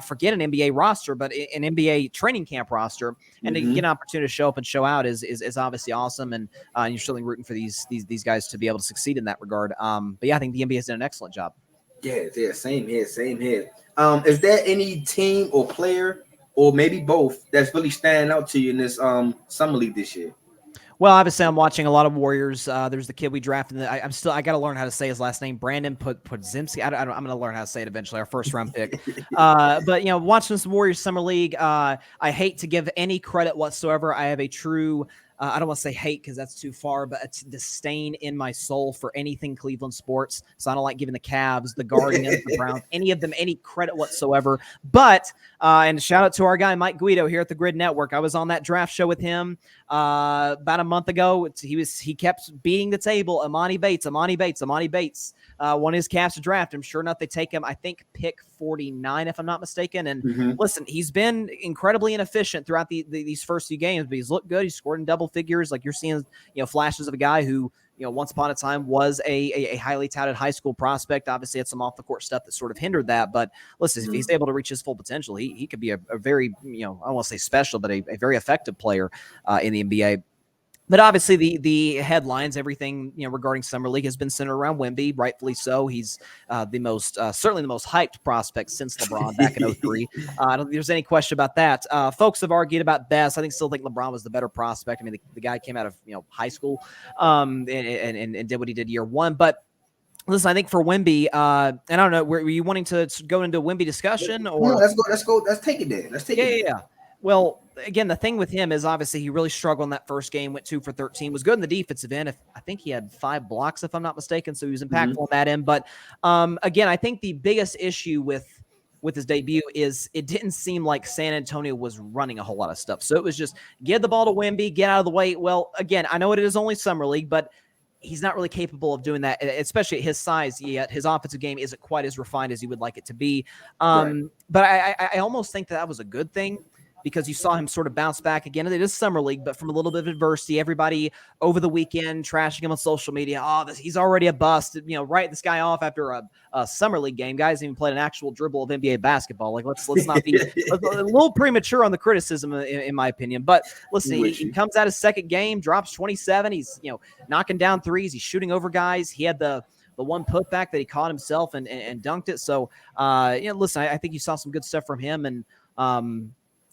forget an NBA roster, but an NBA training camp roster, and to get an opportunity to show up and show out is obviously awesome. And you're certainly rooting for these guys to be able to succeed in that regard. But yeah, I think the NBA has done an excellent job. Yeah, same here. Is there any team or player, or maybe both, that's really standing out to you in this Summer League this year? Well, obviously, I'm watching a lot of Warriors. There's the kid we drafted. I got to learn how to say his last name, Brandon Podzimski. I'm going to learn how to say it eventually. Our first round pick. But watching some Warriors Summer League. I hate to give any credit whatsoever. I have a true. I don't want to say hate because that's too far, but a disdain in my soul for anything Cleveland sports. So I don't like giving the Cavs, the Guardians, the Browns, any of them any credit whatsoever. But and shout out to our guy Mike Guido here at the Gryd Network. I was on that draft show with him about a month ago. He kept beating the table. Amani Bates won his Cavs to draft him. Sure enough, they take him, I think, pick 49, if I'm not mistaken. And listen, he's been incredibly inefficient throughout these first few games, but he's looked good. He's scored in double figures. Like you're seeing, flashes of a guy who, once upon a time was a highly touted high school prospect. Obviously had some off the court stuff that sort of hindered that. But listen, if he's able to reach his full potential, he could be a very, I don't want to say special, but a very effective player in the NBA. But obviously, the headlines, everything regarding Summer League has been centered around Wemby, rightfully so. He's the most certainly the most hyped prospect since LeBron back in 03. I don't think there's any question about that. Folks have argued about best. I still think LeBron was the better prospect. I mean, the guy came out of high school and did what he did year one. But listen, I think for Wemby, and I don't know, were you wanting to go into a Wemby discussion or? No, let's go. Let's take it there. Let's take it. Yeah. Well, again, the thing with him is obviously he really struggled in that first game, went 2 for 13, was good in the defensive end. I think he had 5 blocks, if I'm not mistaken, so he was impactful on that end. But again, I think the biggest issue with his debut is it didn't seem like San Antonio was running a whole lot of stuff. So it was just get the ball to Wemby, get out of the way. Well, again, I know it is only summer league, but he's not really capable of doing that, especially at his size yet. His offensive game isn't quite as refined as you would like it to be. Right. But I almost think that was a good thing, because you saw him sort of bounce back again. It is summer league, but from a little bit of adversity, everybody over the weekend trashing him on social media. Oh, he's already a bust. Write this guy off after a summer league game. Guys even played an actual dribble of NBA basketball. Like let's not be a little premature on the criticism, in my opinion. But listen, he comes out his second game, drops 27. He's knocking down threes. He's shooting over guys. He had the one putback that he caught himself and dunked it. So listen, I think you saw some good stuff from him, and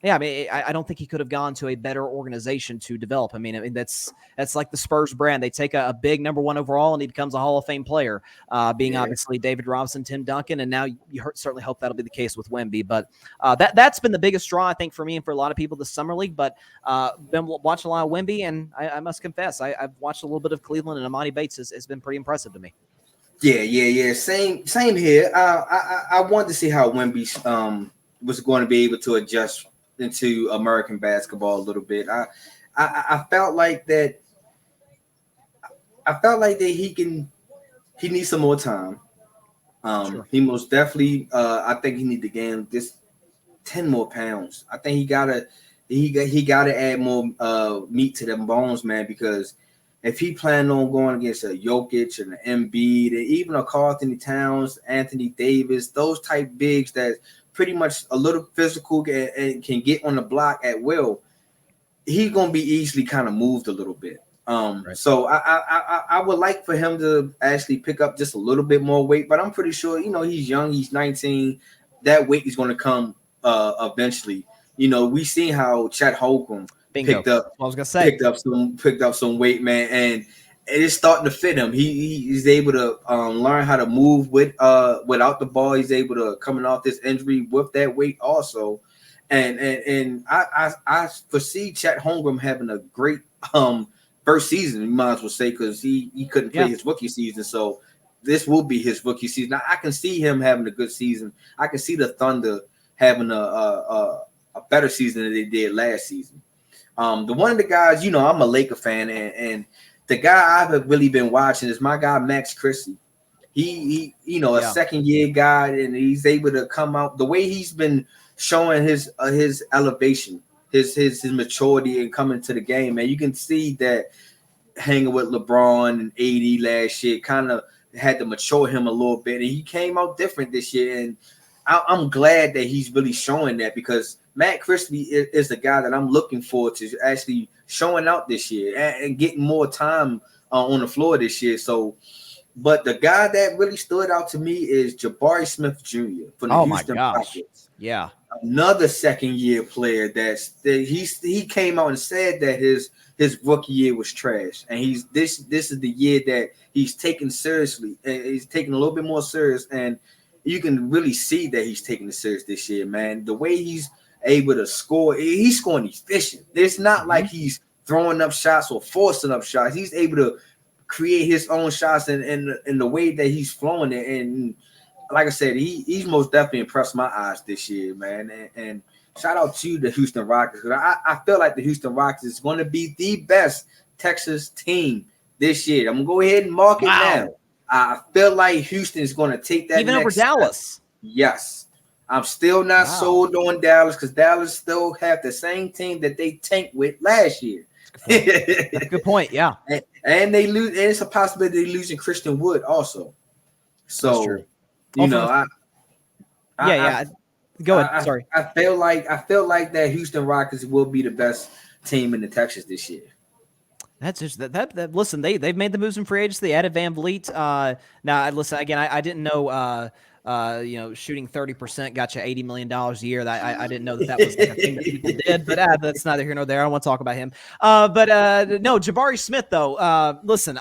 yeah, I mean, I don't think he could have gone to a better organization to develop. I mean, that's like the Spurs brand. They take a big number 1 overall, and he becomes a Hall of Fame player, obviously David Robinson, Tim Duncan, and now you certainly hope that'll be the case with Wemby. But that's been the biggest draw, I think, for me and for a lot of people this summer league. But been watching a lot of Wemby, and I must confess, I've watched a little bit of Cleveland, and Amani Bates has been pretty impressive to me. Yeah. Same here. I wanted to see how Wemby was going to be able to adjust into American basketball a little bit. I felt like that. I felt like that he needs some more time. Sure. He most definitely. I think he need to gain this 10 more pounds. I think he gotta add more meat to them bones, man. Because if he planned on going against a Jokic and an Embiid, and even a Karl Anthony Towns, Anthony Davis, those type bigs that pretty much a little physical and can get on the block at will, he's gonna be easily kind of moved a little bit. Right. So I would like for him to actually pick up just a little bit more weight, but I'm pretty sure he's young, he's 19. That weight is going to come eventually. We seen how Chet Holmgren picked up some weight, man, and it's starting to fit him. He's able to learn how to move without the ball. He's able to coming off this injury with that weight also, and I foresee Chet Holmgren having a great first season. You might as well say, because he couldn't play his rookie season, so this will be his rookie season. I can see him having a good season. I can see the Thunder having a better season than they did last season. The one of the guys, I'm a Laker fan, and the guy I've really been watching is my guy Max Christie. He a second year guy, and he's able to come out the way he's been showing his elevation, his maturity and coming to the game. Man, you can see that hanging with LeBron and AD last year kind of had to mature him a little bit, and he came out different this year. And I'm glad that he's really showing that, because Matt Christie is the guy that I'm looking forward to actually showing out this year and getting more time on the floor this year. So, but the guy that really stood out to me is Jabari Smith Jr. from the Houston Rockets. Yeah, another second-year player he came out and said that his rookie year was trash, and this is the year that he's taken seriously, and he's taking a little bit more serious, and you can really see that he's taking it serious this year, man. The way he's able to score, he's scoring efficient. It's not like he's throwing up shots or forcing up shots. He's able to create his own shots in the way that he's flowing it. And like I said, he's most definitely impressed my eyes this year, man. And shout out to the Houston Rockets. I feel like the Houston Rockets is going to be the best Texas team this year. I'm going to go ahead and mark it now. I feel like Houston is going to take that even over Dallas. Step. Yes. I'm still not sold on Dallas, because Dallas still have the same team that they tanked with last year. That's a good point. Yeah. And they lose, and it's a possibility they're losing Christian Wood also. So, Go ahead. Sorry. I feel like that Houston Rockets will be the best team in the Texas this year. That's just that listen, they've made the moves in free agency. They added Van Vliet. Now listen again, I didn't know shooting 30% got you $80 million a year. That I didn't know that was like a thing that people did, but that's neither here nor there. I don't want to talk about him. No, Jabari Smith though. Listen,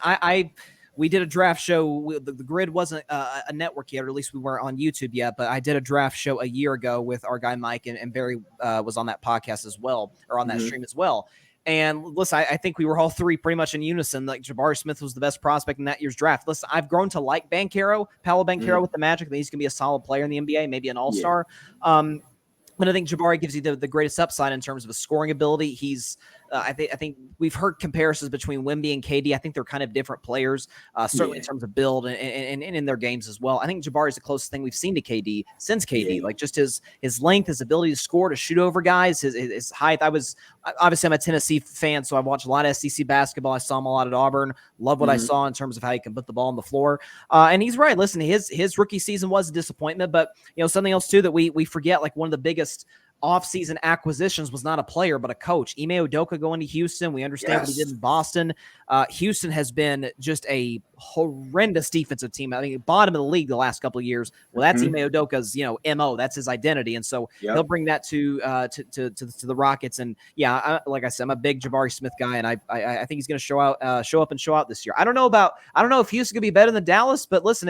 we did a draft show. The Gryd wasn't a network yet, or at least we weren't on YouTube yet, but I did a draft show a year ago with our guy Mike, and Barry was on that podcast as well, or on that stream as well. And listen, I think we were all three pretty much in unison. Like Jabari Smith was the best prospect in that year's draft. Listen, I've grown to like Paolo Banchero with the Magic. I think he's going to be a solid player in the NBA, maybe an all-star. But I think Jabari gives you the greatest upside in terms of a scoring ability. He's, I think we've heard comparisons between Wemby and KD. I think they're kind of different players, certainly in terms of build and in their games as well. I think Jabari is the closest thing we've seen to KD since KD. Like just his length, his ability to score, to shoot over guys, his height. Obviously I'm a Tennessee fan, so I watched a lot of SEC basketball. I saw him a lot at Auburn. Love what I saw in terms of how he can put the ball on the floor. And he's right. Listen, his rookie season was a disappointment, but something else too that we forget, like one of the biggest off-season acquisitions was not a player, but a coach. Ime Udoka going to Houston. We understand what he did in Boston. Houston has been just a horrendous defensive team. I think bottom of the league the last couple of years. Well, that's Ime Udoka's, MO. That's his identity. And so he'll bring that to the Rockets. And like I said, I'm a big Jabari Smith guy, and I think he's going to show up and show out this year. I don't know if Houston could be better than Dallas, but listen,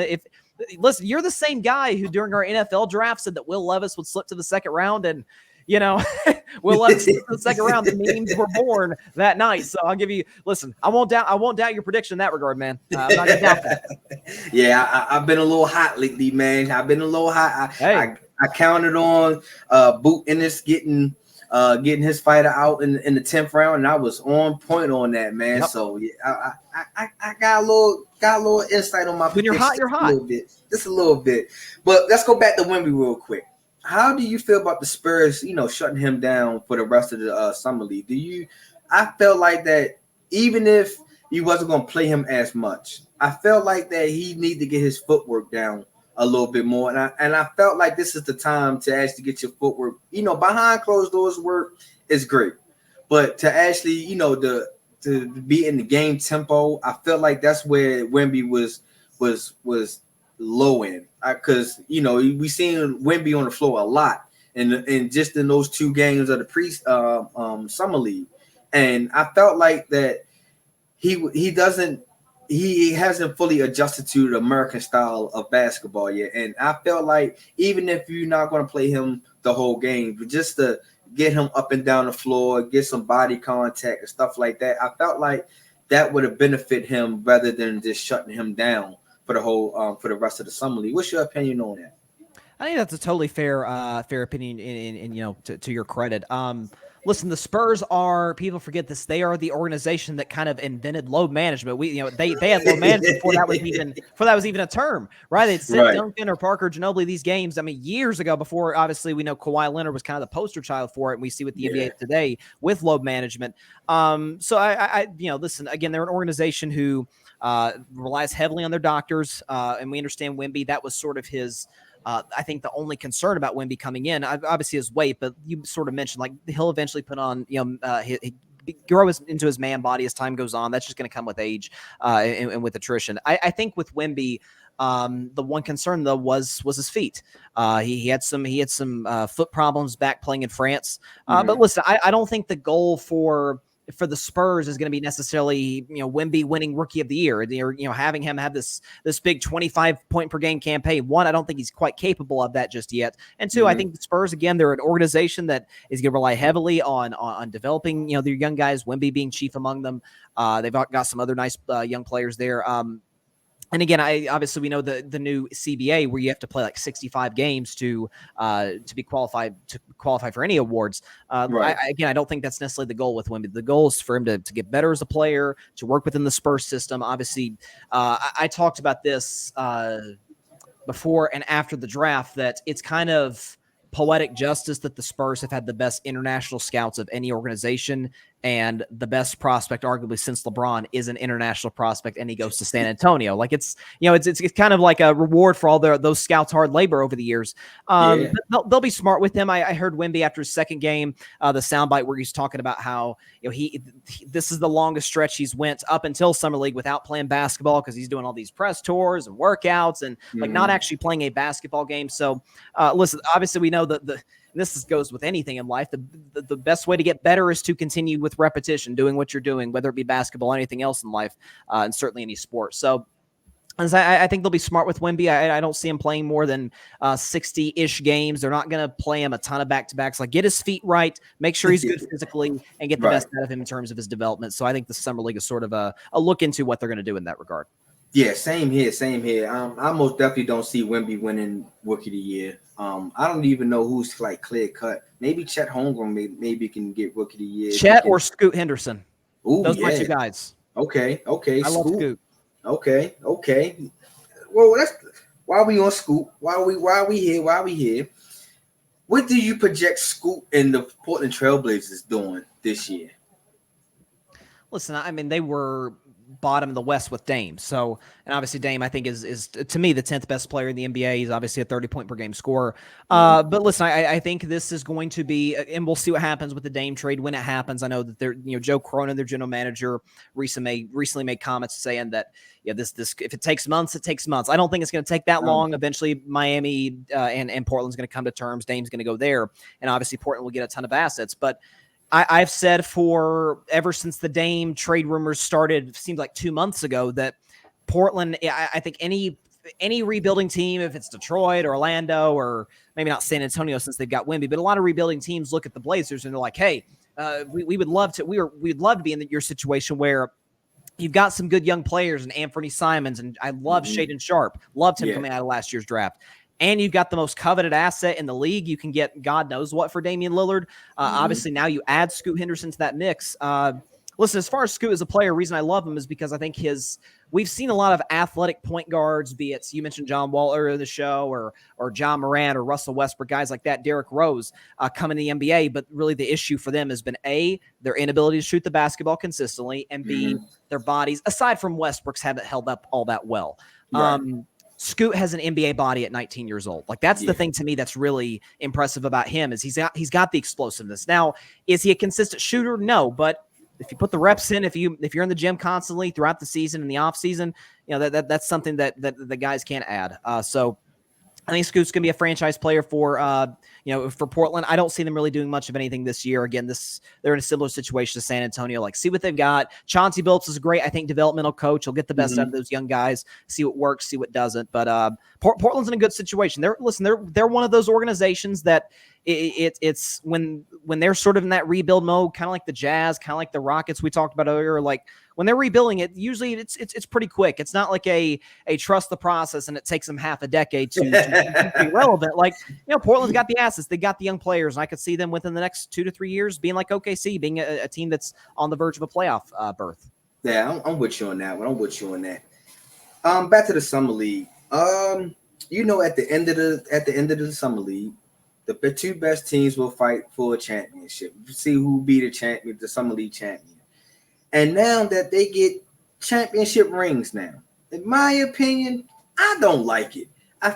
you're the same guy who during our NFL draft said that Will Levis would slip to the second round, and Will Levis slipped to the second round. The memes were born that night. So I'll give you. Listen, I won't doubt your prediction in that regard, man. I'm not gonna doubt that. Yeah, I've been a little hot lately, man. I've been a little hot. I counted on Boot Ennis getting his fighter out in the 10th round, and I was on point on that, man. Yep. So yeah, I got a little insight on my. When you're hot, you're hot. Just a little bit. But let's go back to Wemby real quick. How do you feel about the Spurs, shutting him down for the rest of the summer league? I felt like that even if you wasn't going to play him as much, I felt like that he needed to get his footwork down a little bit more. And I felt like this is the time to actually get your footwork. Behind closed doors work is great. But to actually, to be in the game tempo, I felt like that's where Wemby was low in. Because, we seen Wemby on the floor a lot and just in those 2 games of the summer league. And I felt like that he hasn't fully adjusted to the American style of basketball yet. And I felt like even if you're not going to play him the whole game, but just to get him up and down the floor, get some body contact and stuff like that, I felt like that would have benefited him rather than just shutting him down for the whole for the rest of the summer league. What's your opinion on that? I think that's a totally fair opinion in to your credit. Listen, the Spurs people forget this. They are the organization that kind of invented load management. They had load management before that was even a term, right? They'd sent Duncan or Parker Ginobili these games. I mean, years ago, before obviously we know Kawhi Leonard was kind of the poster child for it, and we see what the NBA today with load management. So I listen, again, they're an organization who relies heavily on their doctors, and we understand Wemby. That was sort of his. I think the only concern about Wemby coming in, obviously his weight, but you sort of mentioned like he'll eventually put on, he grow into his man body as time goes on. That's just going to come with age and with attrition. I think with Wemby, the one concern though was his feet. He had some foot problems back playing in France. But listen, I don't think the goal for the Spurs is going to be necessarily, Wemby winning Rookie of the Year, or, having him have this big 25 point per game campaign. One, I don't think he's quite capable of that just yet. And two, I think the Spurs, again, they're an organization that is going to rely heavily on developing, their young guys, Wemby being chief among them. They've got some other nice young players there. And again, obviously we know the new CBA where you have to play like 65 games to be qualified for any awards. I don't think that's necessarily the goal with Wemby. The goal is for him to get better as a player, to work within the Spurs system. Obviously, I talked about this before and after the draft that it's kind of poetic justice that the Spurs have had the best international scouts of any organization and the best prospect, arguably since LeBron, is an international prospect, and he goes to San Antonio. Like it's kind of like a reward for all those scouts' hard labor over the years. Yeah. They'll be smart with him. I heard Wemby after his second game, the soundbite where he's talking about how he this is the longest stretch he's went up until summer league without playing basketball because he's doing all these press tours and workouts and like not actually playing a basketball game. So listen, obviously we know that this goes with anything in life. The best way to get better is to continue with repetition, doing what you're doing, whether it be basketball or anything else in life, and certainly any sport. So I think they'll be smart with Wemby. I don't see him playing more than 60-ish games. They're not going to play him a ton of back-to-backs. Like, get his feet right, make sure he's good physically, and get the best out of him in terms of his development. So I think the Summer League is sort of a look into what they're going to do in that regard. Yeah, same here. I most definitely don't see Wemby winning Rookie of the Year. I don't even know who's like clear cut. Maybe Chet Holmgren maybe can get Rookie of the Year. Chet or Scoot Henderson. Ooh, those are my two guys. Okay. I love Scoot. Okay. Well, that's why we on Scoot. Why we here? What do you project Scoot and the Portland Trailblazers doing this year? Listen, I mean, they were bottom of the West with Dame. So, and obviously Dame, I think is to me the 10th best player in the NBA. He's obviously a 30-point per game scorer. But listen, I think this is going to be, and we'll see what happens with the Dame trade when it happens. I know that Joe Cronin, their general manager, recently made comments saying that this if it takes months, it takes months. I don't think it's going to take that long. Eventually, Miami and Portland's going to come to terms. Dame's going to go there, and obviously Portland will get a ton of assets, but I've said ever since the Dame trade rumors started, seemed like 2 months ago, that Portland, I think any rebuilding team, if it's Detroit or Orlando or maybe not San Antonio since they've got Wemby, but a lot of rebuilding teams look at the Blazers and they're like, hey, we'd love to be in your situation where you've got some good young players and Anthony Simons, and I love Shaedon Sharpe, loved him coming out of last year's draft. And you've got the most coveted asset in the league. You can get God knows what for Damian Lillard. Obviously, now you add Scoot Henderson to that mix. Listen, as far as Scoot as a player, the reason I love him is because I think we've seen a lot of athletic point guards, be it, you mentioned John Wall earlier in the show, or John Morant or Russell Westbrook, guys like that, Derrick Rose, come in the NBA. But really the issue for them has been A, their inability to shoot the basketball consistently, and B, their bodies, aside from Westbrook's, haven't held up all that well. Right. Scoot has an NBA body at 19 years old. Like that's the thing to me that's really impressive about him is he's got the explosiveness. Now, is he a consistent shooter? No, but if you put the reps in, if you're in the gym constantly throughout the season and the off season, that's something that the guys can't add. So I think Scoot's going to be a franchise player for Portland. I don't see them really doing much of anything this year. Again, they're in a similar situation to San Antonio. Like, see what they've got. Chauncey Billups is a great, I think, developmental coach. He'll get the best out of those young guys, see what works, see what doesn't. But Portland's in a good situation. They're one of those organizations that it's when they're sort of in that rebuild mode, kind of like the Jazz, kind of like the Rockets we talked about earlier. Like when they're rebuilding it, usually it's pretty quick. It's not like a trust the process and it takes them half a decade to be relevant. Like, Portland's got the assets, they got the young players, and I could see them within the next 2 to 3 years being like OKC, being a team that's on the verge of a playoff berth. Yeah, I'm with you on that one. Back to the summer league. At the end of the summer league, the two best teams will fight for a championship. See who will be the summer league champion. And now that they get championship rings now, in my opinion, I don't like it. I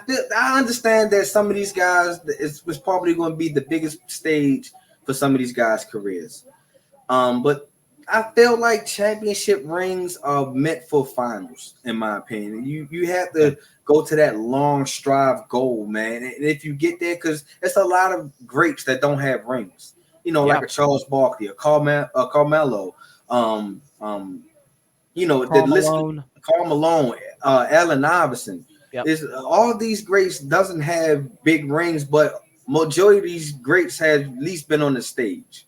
understand that some of these guys, it's probably going to be the biggest stage for some of these guys' careers. But I feel like championship rings are meant for finals, in my opinion. You have to go to that long strive goal, man. And if you get there, because it's a lot of greats that don't have rings, like a Charles Barkley, a Carmelo, Karl Malone, Allen Iverson. Yep. All these greats doesn't have big rings, but majority of these greats have at least been on the stage.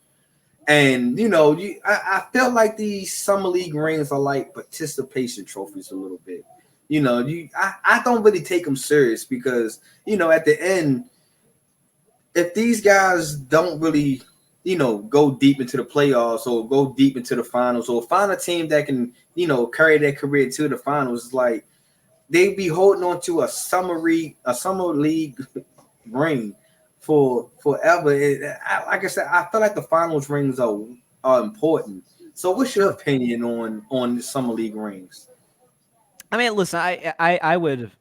And I feel like these summer league rings are like participation trophies a little bit. I don't really take them serious because at the end, if these guys don't really go deep into the playoffs or go deep into the finals or find a team that can carry their career to the finals, like they be holding on to a summer league ring for forever. Like I said, I feel like the finals rings are are important. So, what's your opinion on the summer league rings? I mean, listen, I would.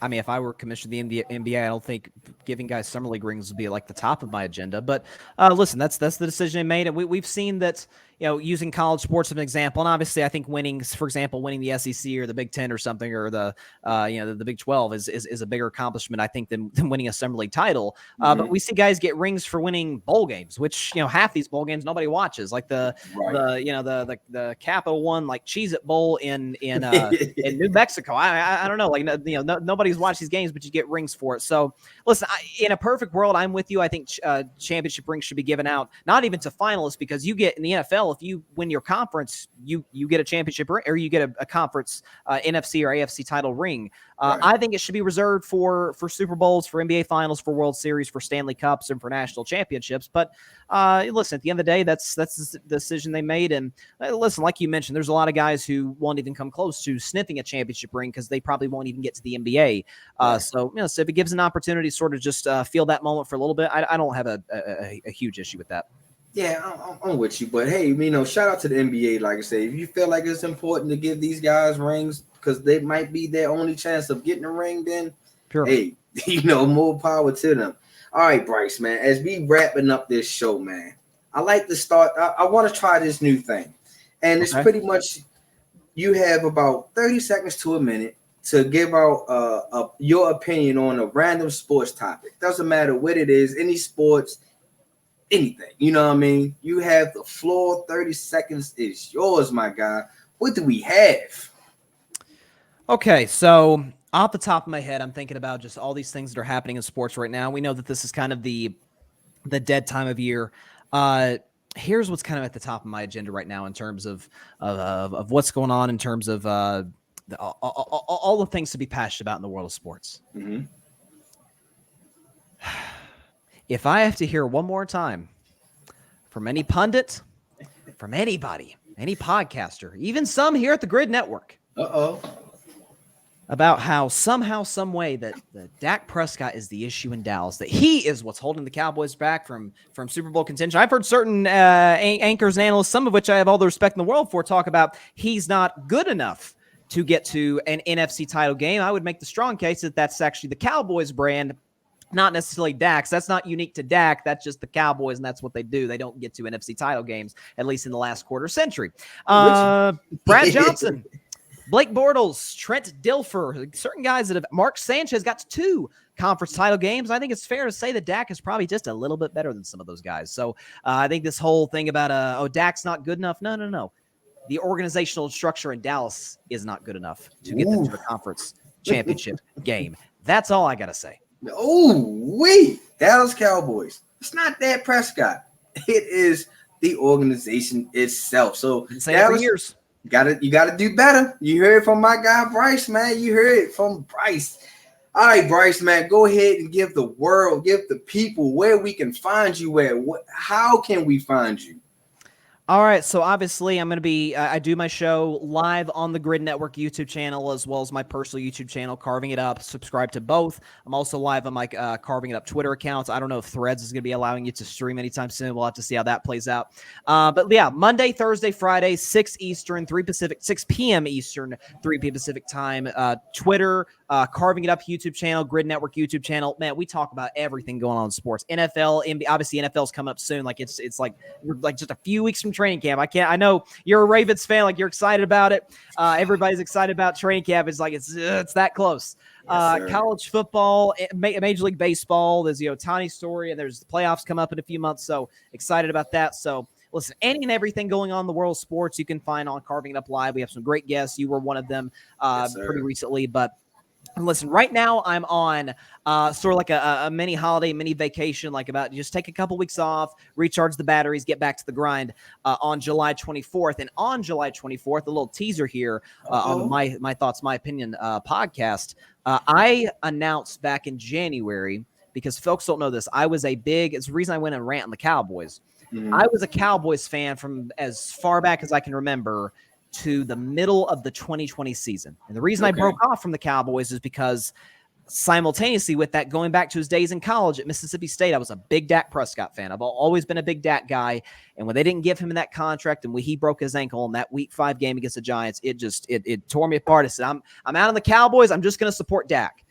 I mean, if I were commissioner of the NBA, I don't think giving guys summer league rings would be like the top of my agenda. But listen, that's the decision they made, and we've seen that. Using college sports as an example, and obviously, I think for example, winning the SEC or the Big Ten or something, or the Big 12 is a bigger accomplishment, I think, than winning a summer league title. But we see guys get rings for winning bowl games, which half these bowl games nobody watches, like the Capital One like Cheez-It Bowl in New Mexico. I don't know, like nobody's watched these games, but you get rings for it. So listen, in a perfect world, I'm with you. I think championship rings should be given out, not even to finalists, because you get in the NFL. If you win your conference, you get a championship ring, or you get a conference NFC or AFC title ring. Right. I think it should be reserved for Super Bowls, for NBA Finals, for World Series, for Stanley Cups, and for national championships. But listen, at the end of the day, that's the decision they made. And listen, like you mentioned, there's a lot of guys who won't even come close to sniffing a championship ring because they probably won't even get to the NBA. Right. So if it gives an opportunity to sort of just feel that moment for a little bit, I don't have a huge issue with that. Yeah, I'm with you, but hey, shout out to the NBA. Like I say, if you feel like it's important to give these guys rings because they might be their only chance of getting a ring, then sure. Hey, more power to them. All right, Bryce, man, as we wrapping up this show, man, I like to start. I want to try this new thing, and it's pretty much you have about 30 seconds to a minute to give out your opinion on a random sports topic. Doesn't matter what it is, any sports. Anything, you know what I mean? You have the floor. 30 seconds is yours, my guy. What do we have? Okay, so off the top of my head, I'm thinking about just all these things that are happening in sports right now. We know that this is kind of the dead time of year. Here's what's kind of at the top of my agenda right now in terms of what's going on in terms of all the things to be passionate about in the world of sports. Mm-hmm. If I have to hear one more time from any pundit, from anybody, any podcaster, even some here at the Gryd Network, about how somehow, some way that Dak Prescott is the issue in Dallas, that he is what's holding the Cowboys back from Super Bowl contention. I've heard certain anchors and analysts, some of which I have all the respect in the world for, talk about he's not good enough to get to an NFC title game. I would make the strong case that that's actually the Cowboys brand, not necessarily Dak's. That's not unique to Dak. That's just the Cowboys, and that's what they do. They don't get to NFC title games, at least in the last quarter century. Brad Johnson, Blake Bortles, Trent Dilfer, certain guys that have – Mark Sanchez got to 2 conference title games. I think it's fair to say that Dak is probably just a little bit better than some of those guys. So I think this whole thing about, Dak's not good enough. No. The organizational structure in Dallas is not good enough to get them to a conference championship game. That's all I got to say. Dallas Cowboys. It's not Dak Prescott. It is the organization itself. So Dallas, for years. You gotta do better. You heard it from my guy Bryce, man. You heard it from Bryce. All right, Bryce, man. Go ahead and give the people where we can find you at. How can we find you? All right, so obviously I'm going to be I do my show live on the Gryd Network YouTube channel as well as my personal YouTube channel, Carving It Up. Subscribe to both. I'm also live on my Carving It Up Twitter accounts. I don't know if Threads is going to be allowing you to stream anytime soon. We'll have to see how that plays out. But yeah, Monday, Thursday, Friday, 6 Eastern, 6 p.m. Eastern, 3 p.m. Pacific time. Twitter, Carving It Up YouTube channel, Gryd Network YouTube channel. Man, we talk about everything going on in sports. NFL, NBA, obviously NFL's coming up soon. Like it's like we're like just a few weeks from training camp. I know you're a Ravens fan, like you're excited about it. Everybody's excited about training camp. It's like it's that close. Yes, college football, Major League Baseball. There's the Ohtani story, and there's the playoffs come up in a few months. So excited about that. So listen, any and everything going on in the world of sports, you can find on Carving It Up Live. We have some great guests. You were one of them pretty recently, but. And listen, right now I'm on sort of like a mini holiday, mini vacation, like about just take a couple weeks off, recharge the batteries, get back to the grind on July 24th. And on July 24th, a little teaser here on my Thoughts, My Opinion podcast. I announced back in January, because folks don't know this, it's the reason I went and rant on the Cowboys. Mm-hmm. I was a Cowboys fan from as far back as I can remember to the middle of the 2020 season. And the reason I broke off from the Cowboys is because simultaneously with that, going back to his days in college at Mississippi State, I was a big Dak Prescott fan. I've always been a big Dak guy. And when they didn't give him that contract and when he broke his ankle in that week 5 game against the Giants, it tore me apart. I said, I'm out on the Cowboys. I'm just going to support Dak.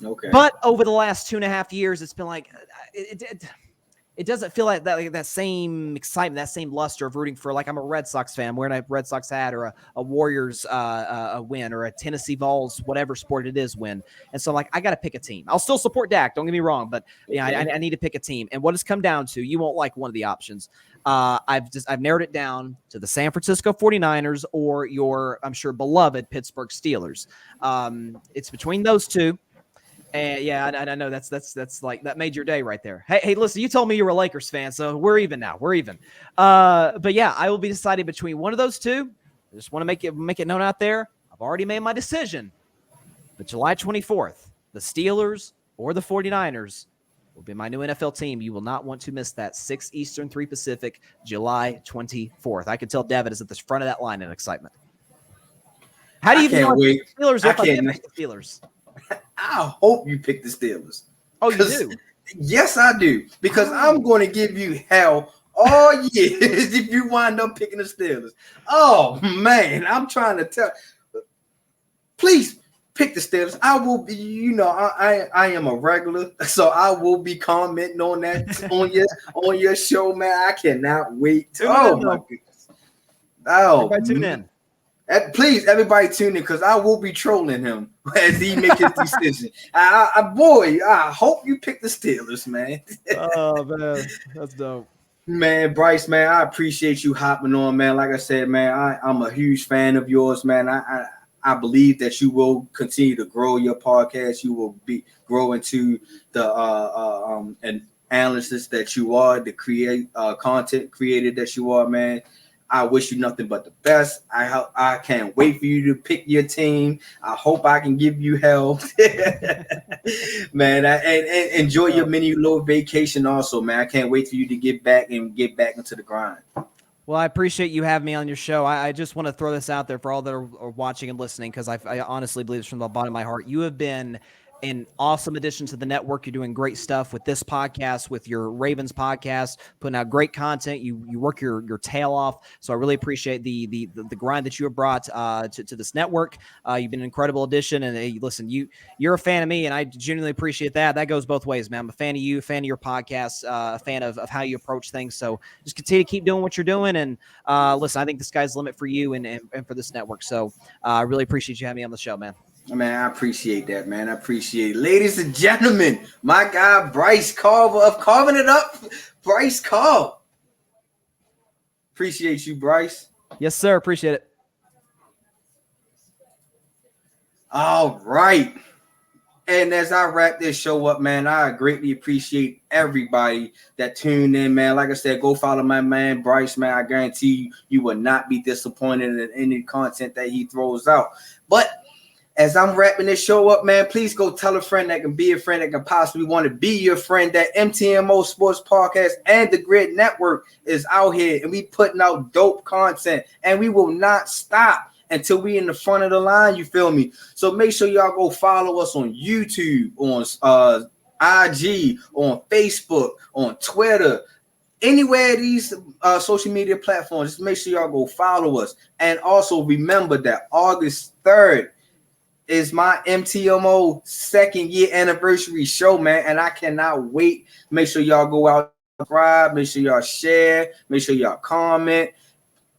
Okay. But over the last 2.5 years, it's been like, it doesn't feel like that same excitement, that same luster of rooting for, like, I'm a Red Sox fan wearing a Red Sox hat, or a Warriors a win, or a Tennessee Vols, whatever sport it is, win. And so, like, I got to pick a team. I'll still support Dak, don't get me wrong, but I need to pick a team. And what it's come down to, you won't like one of the options. I've narrowed it down to the San Francisco 49ers or your, I'm sure, beloved Pittsburgh Steelers. It's between those two. And yeah, I know that's like, that made your day right there. Hey, listen, you told me you were a Lakers fan, so we're even now. We're even. But yeah, I will be deciding between one of those two. I just want to make it known out there. I've already made my decision. But July 24th, the Steelers or the 49ers will be my new NFL team. You will not want to miss that. 6 Eastern, 3 Pacific, July 24th. I can tell Devin is at the front of that line in excitement. How do you even know the Steelers if I didn't pick the Steelers? I hope you pick the Steelers. Oh, you do? Yes, I do. Because I'm going to give you hell all year if you wind up picking the Steelers. Oh, man. I'm trying to tell. Please pick the Steelers. I will be, I am a regular, so I will be commenting on that on your show, man. I cannot wait. My goodness. Oh, everybody tune in. Please, everybody tune in, because I will be trolling him as he makes his decision. I hope you pick the Steelers, man. Oh, man, that's dope. Man, Bryce, man, I appreciate you hopping on, man. Like I said, man, I'm a huge fan of yours, man. I believe that you will continue to grow your podcast. You will grow into the an analyst that you are, the content creator that you are, man. I wish you nothing but the best. I can't wait for you to pick your team. I hope I can give you hell, man. And enjoy your mini little vacation also, man. I can't wait for you to get back into the grind. Well, I appreciate you having me on your show. I just want to throw this out there for all that are watching and listening, because I honestly believe this from the bottom of my heart. You have been an awesome addition to the network. You're doing great stuff with this podcast, with your Ravens podcast, putting out great content. You work your tail off. So I really appreciate the grind that you have brought to this network. You've been an incredible addition. And hey, listen, you're a fan of me, and I genuinely appreciate that. That goes both ways, man. I'm a fan of you, a fan of your podcast, a fan of how you approach things. So just continue to keep doing what you're doing. And listen, I think the sky's the limit for you and for this network. So I really appreciate you having me on the show, man. Man, I appreciate that, man. I appreciate it. Ladies and gentlemen, my guy Bryce Carver of Carving It Up. Bryce Carver. Appreciate you, Bryce. Yes, sir. Appreciate it. All right. And as I wrap this show up, man, I greatly appreciate everybody that tuned in, man. Like I said, go follow my man, Bryce, man. I guarantee you will not be disappointed in any content that he throws out. But as I'm wrapping this show up, man, please go tell a friend that can be a friend that can possibly want to be your friend. That MTMO Sports Podcast and the Gryd Network is out here, and we putting out dope content, and we will not stop until we in the front of the line. You feel me? So make sure y'all go follow us on YouTube, on IG, on Facebook, on Twitter. Anywhere these social media platforms, just make sure y'all go follow us. And also remember that August 3rd is my MTMO 2nd year anniversary show, man, and I cannot wait. Make sure y'all go out, subscribe, make sure y'all share, make sure y'all comment.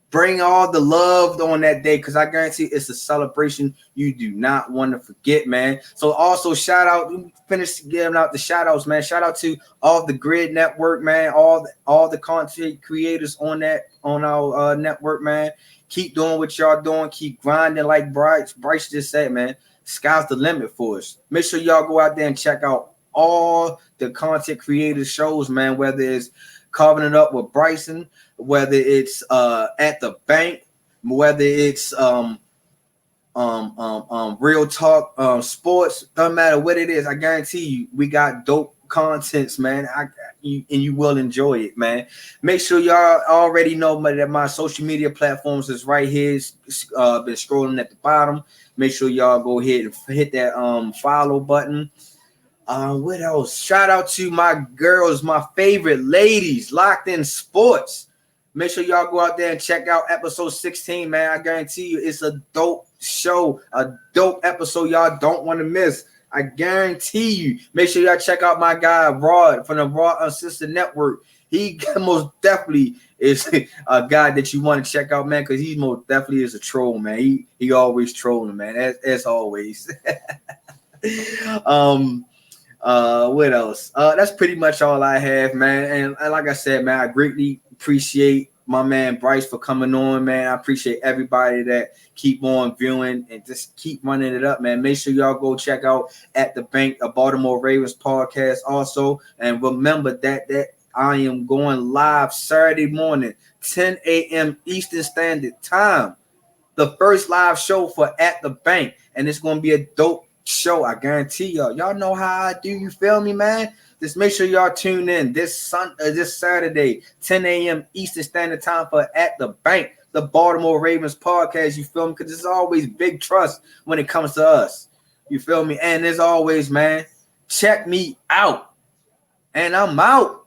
Bring all the love on that day, because I guarantee it's a celebration you do not want to forget, man. So also shout out, finish giving out the shout outs, man. Shout out to all the Gryd Network, man. All the content creators on our network, man. Keep doing what y'all doing. Keep grinding like Bryce just said, man. Sky's the limit for us. Make sure y'all go out there and check out all the content creators shows, man, whether it's Carving It Up with Bryson, whether it's At the Bank, whether it's Real Talk Sports. Doesn't matter what it is. I guarantee you we got dope contents, man. You will enjoy it, man. Make sure y'all already know that my social media platforms is right here. Been scrolling at the bottom. Make sure y'all go ahead and hit that follow button. What else? Shout out to my girls, my favorite ladies, Locked In Sports. Make sure y'all go out there and check out episode 16, man. I guarantee you it's a dope show, a dope episode y'all don't want to miss. I guarantee you. Make sure y'all check out my guy, Rod, from the Raw Uncensored Network. He most definitely is a guy that you want to check out, man, because he most definitely is a troll, man. He always trolling, man, as always. What else? That's pretty much all I have, man. And like I said, man, I greatly appreciate my man Bryce for coming on, man. I appreciate everybody that keep on viewing and just keep running it up, man. Make sure y'all go check out At the Bank, a Baltimore Ravens podcast also. And remember that I am going live Saturday morning, 10 a.m. Eastern Standard Time. The first live show for At the Bank. And it's going to be a dope show. I guarantee y'all. Y'all know how I do. You feel me, man? Just make sure y'all tune in this Saturday, 10 a.m. Eastern Standard Time for At the Bank, the Baltimore Ravens podcast. You feel me? Because there's always big trust when it comes to us. You feel me? And as always, man, check me out. And I'm out.